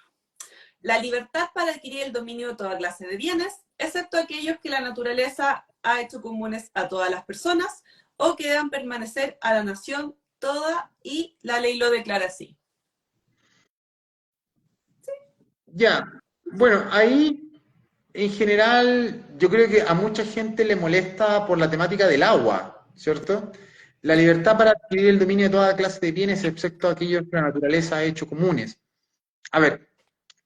La libertad para adquirir el dominio de toda clase de bienes, excepto aquellos que la naturaleza ha hecho comunes a todas las personas o que deban permanecer a la nación toda y la ley lo declara así. ¿Sí? Ya, bueno, ahí en general yo creo que a mucha gente le molesta por la temática del agua, ¿cierto? La libertad para adquirir el dominio de toda clase de bienes, excepto aquellos que la naturaleza ha hecho comunes. A ver,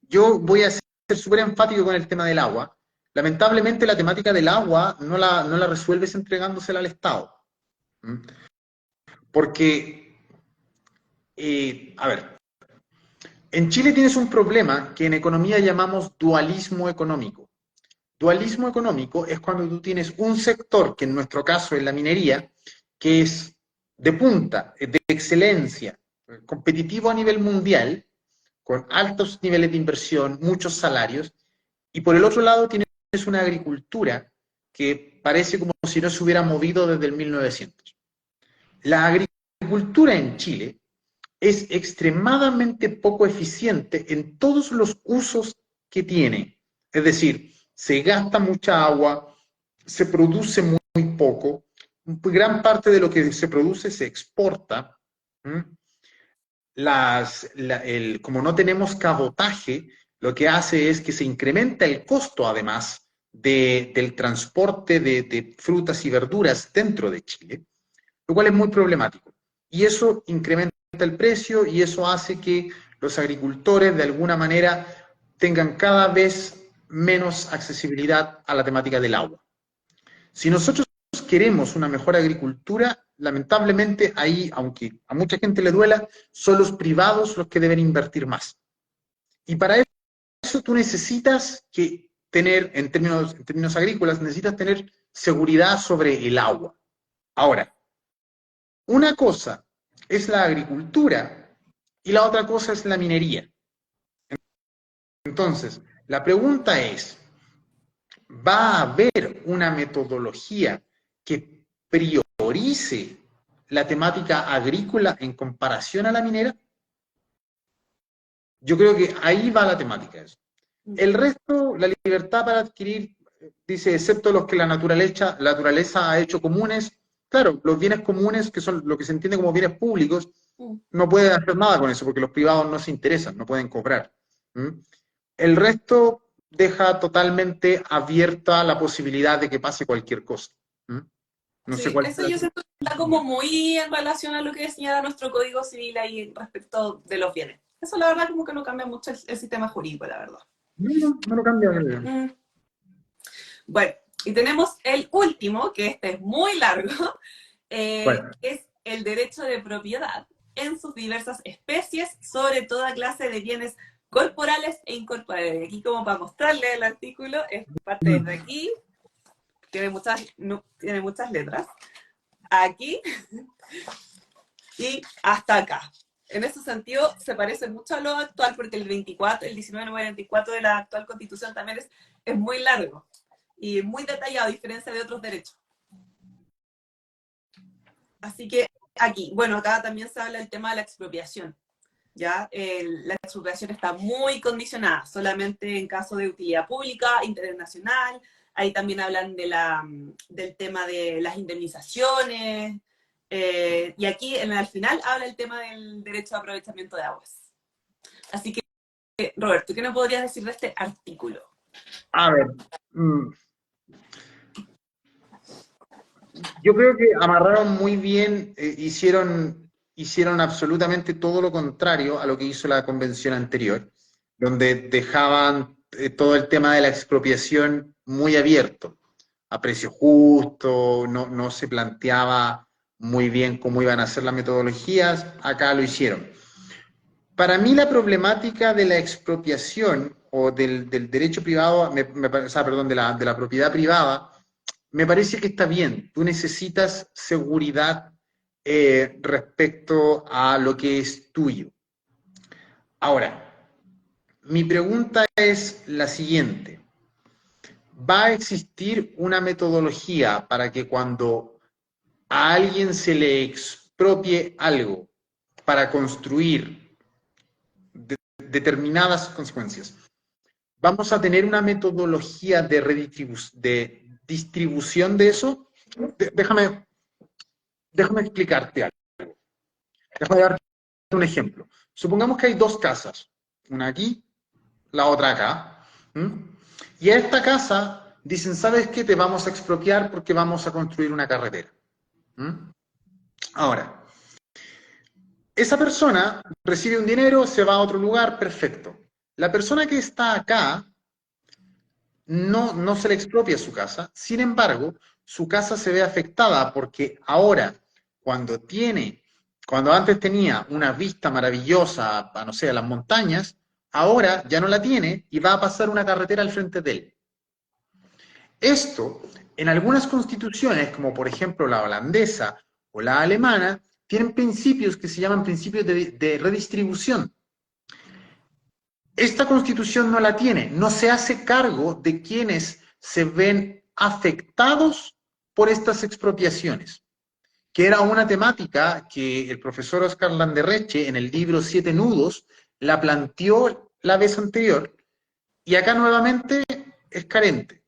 yo voy a ser súper enfático con el tema del agua. Lamentablemente la temática del agua no la resuelves entregándosela al Estado. ¿Mm? Porque, a ver, en Chile tienes un problema que en economía llamamos dualismo económico. Dualismo económico es cuando tú tienes un sector, que en nuestro caso es la minería, que es de punta, de excelencia, competitivo a nivel mundial, con altos niveles de inversión, muchos salarios, y por el otro lado tienes una agricultura que parece como si no se hubiera movido desde el 1900. La agricultura en Chile es extremadamente poco eficiente en todos los usos que tiene. Es decir, se gasta mucha agua, se produce muy poco, gran parte de lo que se produce se exporta. Como no tenemos cabotaje, lo que hace es que se incrementa el costo, además, del transporte de frutas y verduras dentro de Chile, lo cual es muy problemático. Y eso incrementa el precio y eso hace que los agricultores, de alguna manera, tengan cada vez menos accesibilidad a la temática del agua. Si nosotros queremos una mejor agricultura, lamentablemente ahí, aunque a mucha gente le duela, son los privados los que deben invertir más. Y para eso tú necesitas tener, en términos agrícolas, necesitas tener seguridad sobre el agua. Ahora, una cosa es la agricultura y la otra cosa es la minería. Entonces, la pregunta es, ¿va a haber una metodología que priorice la temática agrícola en comparación a la minera? Yo creo que ahí va la temática. El resto, la libertad para adquirir, dice, excepto los que la naturaleza ha hecho comunes. Claro, los bienes comunes, que son lo que se entiende como bienes públicos, no pueden hacer nada con eso porque los privados no se interesan, no pueden cobrar. El resto deja totalmente abierta la posibilidad de que pase cualquier cosa. No sé Sí, cuál eso yo siento que está como muy en relación a lo que señala nuestro Código Civil ahí respecto de los bienes. Eso la verdad como que no cambia mucho el sistema jurídico, la verdad. No lo cambia. Bueno, y tenemos el último, que este es muy largo, Bueno. que es el derecho de propiedad en sus diversas especies sobre toda clase de bienes corporales e incorporales. Aquí como para mostrarle el artículo, es parte de aquí, tiene muchas letras, aquí y hasta acá. En ese sentido, se parece mucho a lo actual, porque el 1994 de la actual Constitución también es muy largo y muy detallado, a diferencia de otros derechos. Así que aquí, bueno, acá también se habla del tema de la expropiación. ¿Ya? La expropiación está muy condicionada, solamente en caso de utilidad pública, interés nacional, ahí también hablan del tema de las indemnizaciones, y aquí al final habla el tema del derecho de aprovechamiento de aguas. Así que, Roberto, ¿qué nos podrías decir de este artículo? A ver, yo creo que amarraron muy bien, hicieron absolutamente todo lo contrario a lo que hizo la convención anterior, donde dejaban todo el tema de la expropiación muy abierto, a precio justo, no se planteaba muy bien cómo iban a ser las metodologías, acá lo hicieron. Para mí la problemática de la expropiación o del derecho privado, o sea, perdón, de la propiedad privada, me parece que está bien. Tú necesitas seguridad respecto a lo que es tuyo. Ahora, mi pregunta es la siguiente. ¿Va a existir una metodología para que cuando a alguien se le expropie algo para construir determinadas consecuencias, vamos a tener una metodología de distribución de eso? Déjame explicarte algo. Déjame darte un ejemplo. Supongamos que hay dos casas, una aquí, la otra acá. Y a esta casa dicen, ¿sabes qué? Te vamos a expropiar porque vamos a construir una carretera. Ahora, esa persona recibe un dinero, se va a otro lugar, perfecto. La persona que está acá no se le expropia su casa, sin embargo, su casa se ve afectada porque ahora, cuando antes tenía una vista maravillosa a, no sé, a las montañas, ahora ya no la tiene y va a pasar una carretera al frente de él. Esto, en algunas constituciones, como por ejemplo la holandesa o la alemana, tienen principios que se llaman principios de redistribución. Esta constitución no la tiene, no se hace cargo de quienes se ven afectados por estas expropiaciones, que era una temática que el profesor Oscar Landerreche en el libro Siete Nudos la planteó la vez anterior, y acá nuevamente es carente.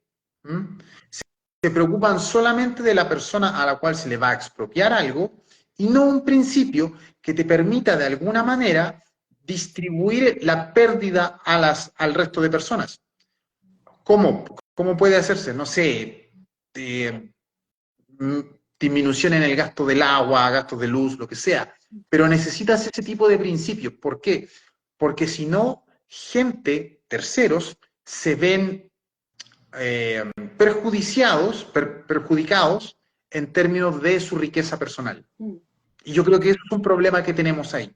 Se preocupan solamente de la persona a la cual se le va a expropiar algo, y no un principio que te permita de alguna manera distribuir la pérdida al resto de personas. ¿Cómo? ¿Cómo puede hacerse? No sé, disminución en el gasto del agua, gastos de luz, lo que sea. Pero necesitas ese tipo de principios. ¿Por qué? Porque si no, terceros, se ven perjudicados en términos de su riqueza personal. Y yo creo que eso es un problema que tenemos ahí.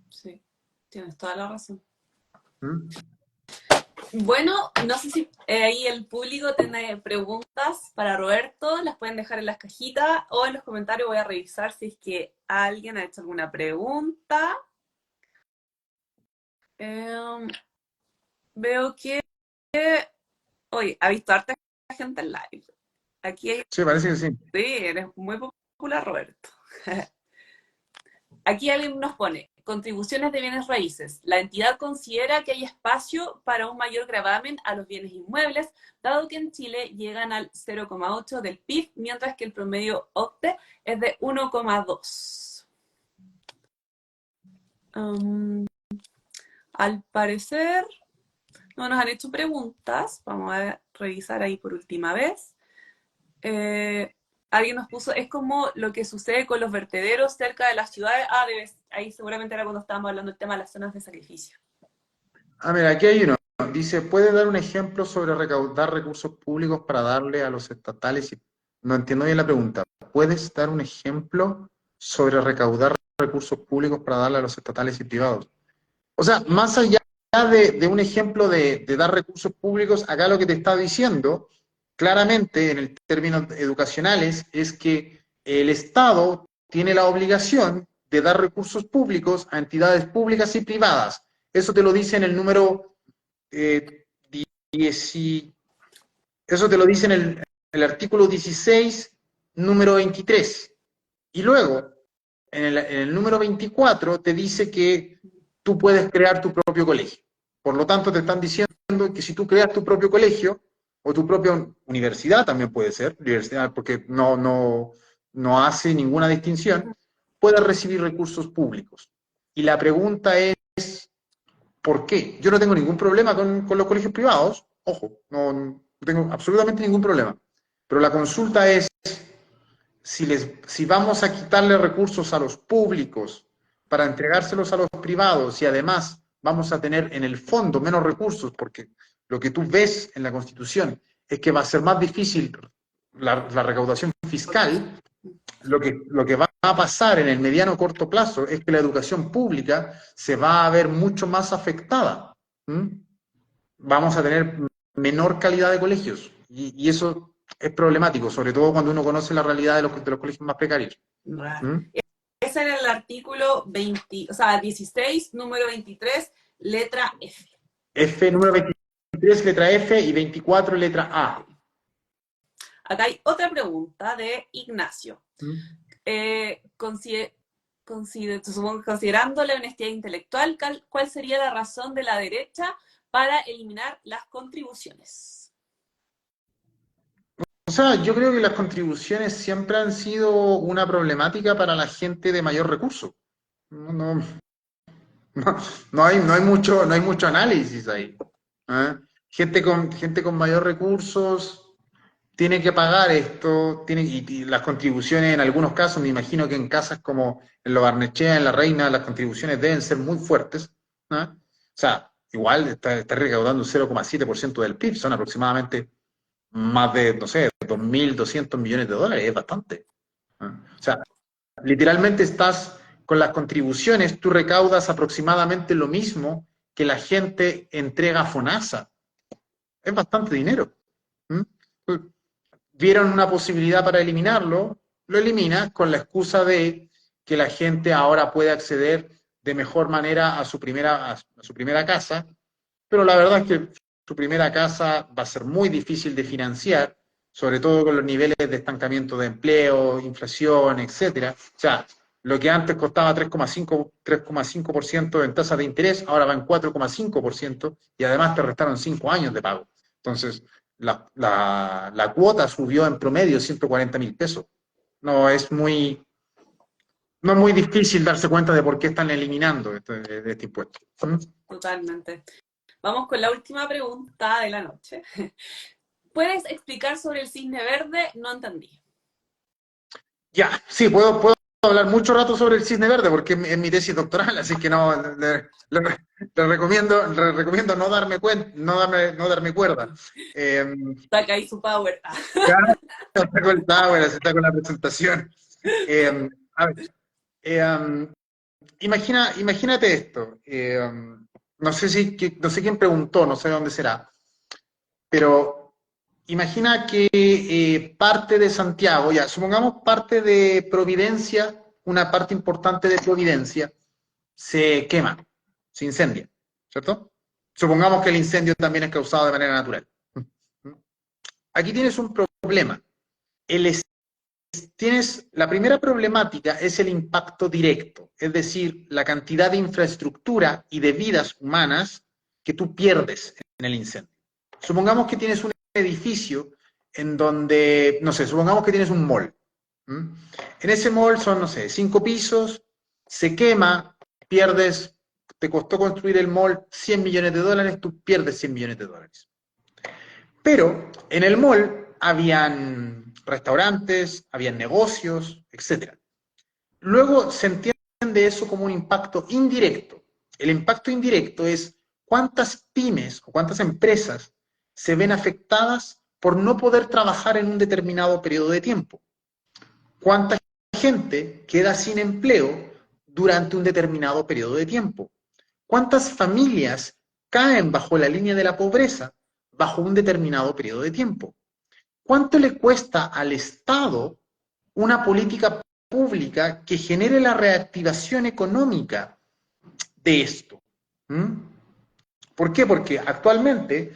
Sí, tienes toda la razón. ¿Mm? Bueno, no sé si ahí el público tiene preguntas para Roberto, las pueden dejar en las cajitas o en los comentarios. Voy a revisar si es que alguien ha hecho alguna pregunta. Veo que hoy ha visto harta gente en live. Aquí hay... Sí, parece que sí. Sí, eres muy popular, Roberto. Aquí alguien nos pone, contribuciones de bienes raíces. La entidad considera que hay espacio para un mayor gravamen a los bienes inmuebles, dado que en Chile llegan al 0,8 del PIB, mientras que el promedio OCDE es de 1,2. Al parecer, no nos han hecho preguntas. Vamos a revisar ahí por última vez. Alguien nos puso, es como lo que sucede con los vertederos cerca de las ciudades. Ahí seguramente era cuando estábamos hablando del tema de las zonas de sacrificio. Mira, aquí hay uno. Dice, ¿puede dar un ejemplo sobre recaudar recursos públicos para darle a los estatales? No entiendo bien la pregunta. ¿Puedes dar un ejemplo sobre recaudar recursos públicos para darle a los estatales y privados? O sea, más allá de un ejemplo de dar recursos públicos, acá lo que te está diciendo claramente en términos educacionales es que el Estado tiene la obligación de dar recursos públicos a entidades públicas y privadas. Eso te lo dice en el número 10, eso te lo dice en el artículo 16, número 23. Y luego, en el número 24, te dice que tú puedes crear tu propio colegio. Por lo tanto, te están diciendo que si tú creas tu propio colegio, o tu propia universidad también puede ser, universidad porque no hace ninguna distinción, pueda recibir recursos públicos. Y la pregunta es, ¿por qué? Yo no tengo ningún problema con los colegios privados, ojo, no tengo absolutamente ningún problema. Pero la consulta es, si vamos a quitarle recursos a los públicos para entregárselos a los privados y además vamos a tener en el fondo menos recursos, porque lo que tú ves en la Constitución es que va a ser más difícil la recaudación fiscal, lo que va a pasar en el mediano o corto plazo es que la educación pública se va a ver mucho más afectada. ¿Mm? Vamos a tener menor calidad de colegios y eso es problemático, sobre todo cuando uno conoce la realidad de los colegios más precarios. ¿Mm? Ese era el artículo 20, o sea, 16, número 23, letra F. F, número 23, letra F, y 24, letra A. Acá hay otra pregunta de Ignacio. Considerando la honestidad intelectual, ¿cuál sería la razón de la derecha para eliminar las contribuciones? O sea, yo creo que las contribuciones siempre han sido una problemática para la gente de mayor recurso. No, no hay mucho análisis ahí. ¿Eh? Gente con mayor recursos tiene que pagar esto, y las contribuciones en algunos casos, me imagino que en casas como en Lo Barnechea, en La Reina, las contribuciones deben ser muy fuertes. ¿Eh? O sea, igual está recaudando un 0,7% del PIB, son aproximadamente más de, no sé, 2.200 millones de dólares, es bastante. ¿Eh? O sea, literalmente estás con las contribuciones, tú recaudas aproximadamente lo mismo que la gente entrega a FONASA. Es bastante dinero. ¿Mm? Vieron una posibilidad para eliminarlo, lo eliminas con la excusa de que la gente ahora puede acceder de mejor manera a su primera casa, pero la verdad es que su primera casa va a ser muy difícil de financiar, sobre todo con los niveles de estancamiento de empleo, inflación, etcétera. O sea, lo que antes costaba 3,5% en tasa de interés, ahora va en 4,5% y además te restaron 5 años de pago. Entonces, la cuota subió en promedio 140.000 pesos. No es muy, no es muy difícil darse cuenta de por qué están eliminando este impuesto. Totalmente. Vamos con la última pregunta de la noche. ¿Puedes explicar sobre el cisne verde? No entendí. Ya, sí, puedo hablar mucho rato sobre el cisne verde porque es mi tesis doctoral, así que no, le recomiendo no darme cuenta, no darme cuerda. Saca ahí su power. Está con el Tower, está con la presentación. A ver, imagínate esto. No sé quién preguntó, no sé de dónde será, pero imagina que parte de Santiago, ya, supongamos parte de Providencia, una parte importante de Providencia, se quema, se incendia, ¿cierto? Supongamos que el incendio también es causado de manera natural. Aquí tienes un problema. La primera problemática es el impacto directo, es decir, la cantidad de infraestructura y de vidas humanas que tú pierdes en el incendio. Supongamos que tienes un edificio en donde, no sé, supongamos que tienes un mall. ¿Mm? En ese mall son, no sé, 5 pisos, se quema, te costó construir el mall 100 millones de dólares, tú pierdes 100 millones de dólares. Pero en el mall habían restaurantes, habían negocios, etc. Luego se entiende eso como un impacto indirecto. El impacto indirecto es cuántas pymes o cuántas empresas se ven afectadas por no poder trabajar en un determinado periodo de tiempo. Cuánta gente queda sin empleo durante un determinado periodo de tiempo. Cuántas familias caen bajo la línea de la pobreza bajo un determinado periodo de tiempo. ¿Cuánto le cuesta al Estado una política pública que genere la reactivación económica de esto? ¿Mm? ¿Por qué? Porque actualmente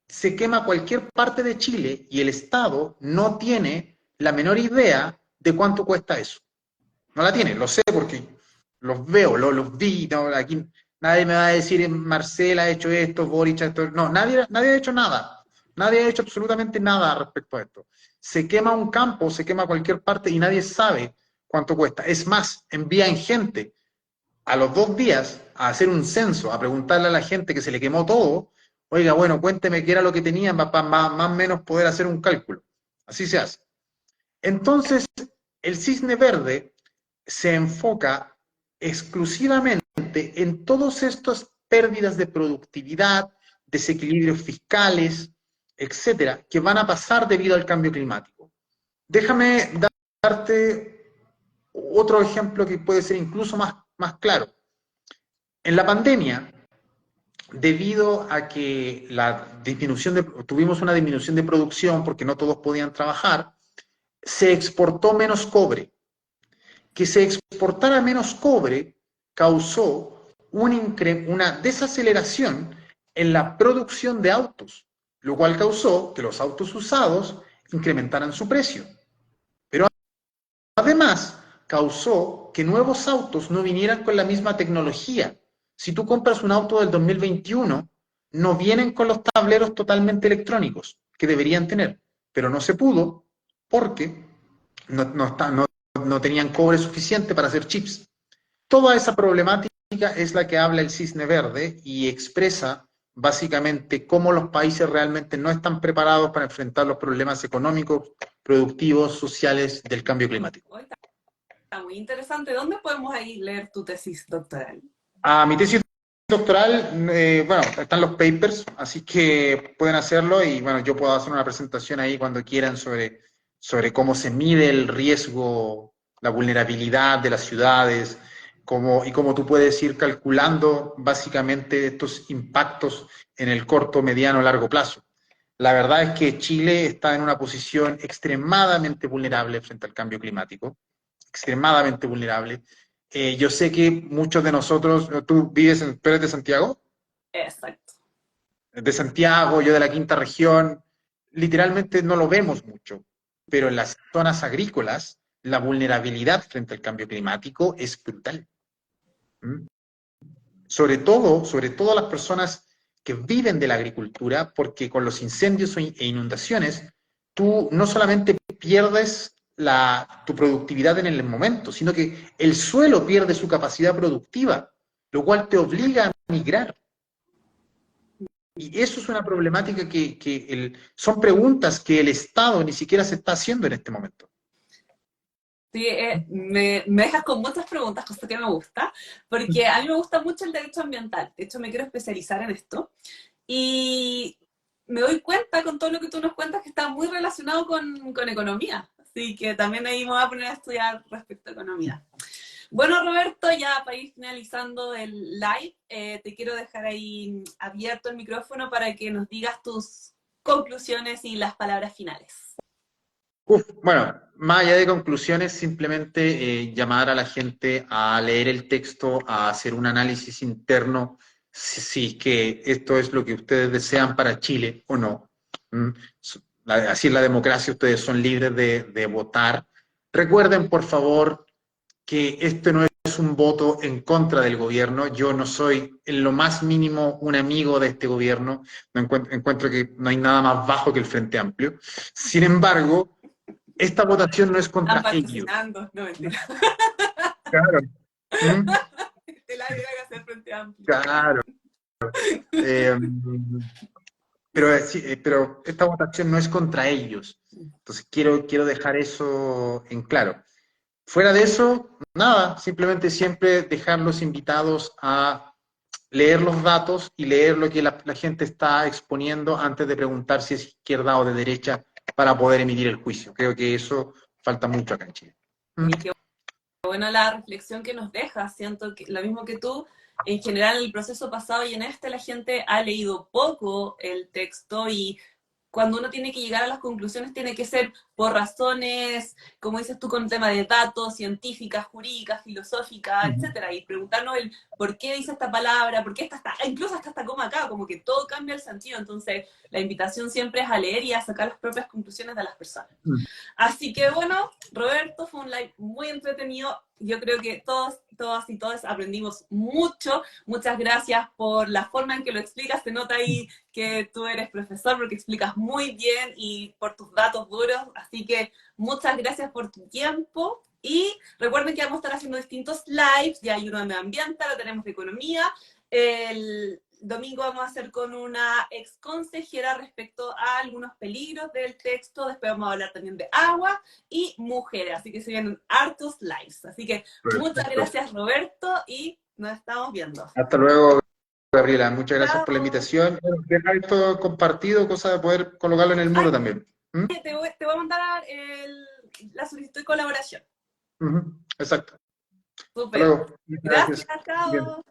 se quema cualquier parte de Chile y el Estado no tiene la menor idea de cuánto cuesta eso. No la tiene, lo sé porque los veo, los vi, no, aquí nadie me va a decir Marcela ha hecho esto, Boric ha hecho esto, no, nadie ha hecho nada. Nadie ha hecho absolutamente nada respecto a esto. Se quema un campo, se quema cualquier parte y nadie sabe cuánto cuesta. Es más, envían gente a los 2 días a hacer un censo, a preguntarle a la gente que se le quemó todo, oiga, bueno, cuénteme qué era lo que tenían para más o menos poder hacer un cálculo. Así se hace. Entonces, el cisne verde se enfoca exclusivamente en todas estas pérdidas de productividad, desequilibrios fiscales, etcétera, que van a pasar debido al cambio climático. Déjame darte otro ejemplo que puede ser incluso más claro. En la pandemia, debido a que tuvimos una disminución de producción porque no todos podían trabajar, se exportó menos cobre. Que se exportara menos cobre causó una desaceleración en la producción de autos, lo cual causó que los autos usados incrementaran su precio. Pero además causó que nuevos autos no vinieran con la misma tecnología. Si tú compras un auto del 2021, no vienen con los tableros totalmente electrónicos que deberían tener, pero no se pudo porque no tenían cobre suficiente para hacer chips. Toda esa problemática es la que habla el Cisne Verde y expresa básicamente cómo los países realmente no están preparados para enfrentar los problemas económicos, productivos, sociales del cambio climático. Oh, está muy interesante. ¿Dónde podemos ahí leer tu tesis doctoral? Mi tesis doctoral, bueno, están los papers, así que pueden hacerlo y bueno, yo puedo hacer una presentación ahí cuando quieran sobre cómo se mide el riesgo, la vulnerabilidad de las ciudades, y cómo tú puedes ir calculando básicamente estos impactos en el corto, mediano, largo plazo. La verdad es que Chile está en una posición extremadamente vulnerable frente al cambio climático, extremadamente vulnerable. Yo sé que muchos de nosotros, tú eres de Santiago, Exacto. de Santiago, yo de la quinta región, literalmente no lo vemos mucho, pero en las zonas agrícolas la vulnerabilidad frente al cambio climático es brutal. ¿Mm? Sobre todo las personas que viven de la agricultura, porque con los incendios e inundaciones, tú no solamente pierdes tu productividad en el momento, sino que el suelo pierde su capacidad productiva, lo cual te obliga a migrar. Y eso es una problemática son preguntas que el Estado ni siquiera se está haciendo en este momento. Sí, me dejas con muchas preguntas, cosa que me gusta, porque a mí me gusta mucho el derecho ambiental. De hecho, me quiero especializar en esto. Y me doy cuenta con todo lo que tú nos cuentas que está muy relacionado con economía. Así que también ahí me voy a poner a estudiar respecto a economía. Bueno, Roberto, ya para ir finalizando el live, te quiero dejar ahí abierto el micrófono para que nos digas tus conclusiones y las palabras finales. Bueno, más allá de conclusiones, simplemente llamar a la gente a leer el texto, a hacer un análisis interno, si es que esto es lo que ustedes desean para Chile o no. ¿Mm? Así es la democracia, ustedes son libres de votar. Recuerden, por favor, que este no es un voto en contra del gobierno. Yo no soy en lo más mínimo un amigo de este gobierno. No encuentro que no hay nada más bajo que el Frente Amplio. Sin embargo, esta votación no es Están contra ellos. patrocinando, no mentira. Claro. ¿Mm? Te la dirá que hacer Frente Amplio. Claro. Eh, pero esta votación no es contra ellos. Entonces quiero dejar eso en claro. Fuera de eso, nada, simplemente siempre dejarlos invitados a leer los datos y leer lo que la gente está exponiendo antes de preguntar si es izquierda o de derecha para poder emitir el juicio. Creo que eso falta mucho acá en Chile. ¿Mm? Y qué bueno la reflexión que nos deja. Siento que lo mismo que tú, en general en el proceso pasado y en este la gente ha leído poco el texto y cuando uno tiene que llegar a las conclusiones tiene que ser por razones, como dices tú, con el tema de datos, científicas, jurídicas, filosóficas, etcétera, y preguntarnos el por qué dice esta palabra, por qué incluso hasta esta coma acá, como que todo cambia el sentido. Entonces, la invitación siempre es a leer y a sacar las propias conclusiones de las personas. Así que bueno, Roberto, fue un live muy entretenido. yo creo que todos, todas y todos aprendimos mucho. Muchas gracias por la forma en que lo explicas. Se nota ahí que tú eres profesor porque explicas muy bien y por tus datos duros. Así que muchas gracias por tu tiempo. Y recuerden que vamos a estar haciendo distintos lives. Ya hay uno de medio ambiente, lo tenemos de economía. El domingo vamos a hacer con una ex consejera respecto a algunos peligros del texto. Después vamos a hablar también de agua y mujeres. Así que se vienen hartos lives. Así que muchas Perfecto. gracias, Roberto, y nos estamos viendo. Hasta luego, Gabriela. Muchas gracias por la Chao. invitación. Dejar esto compartido, cosa de poder colocarlo en el Ay, muro también. ¿Mm? te voy a mandar la solicitud de colaboración. Ujú. Exacto. Hasta Súper. luego. Muchas Gracias, gracias. Bien. chao.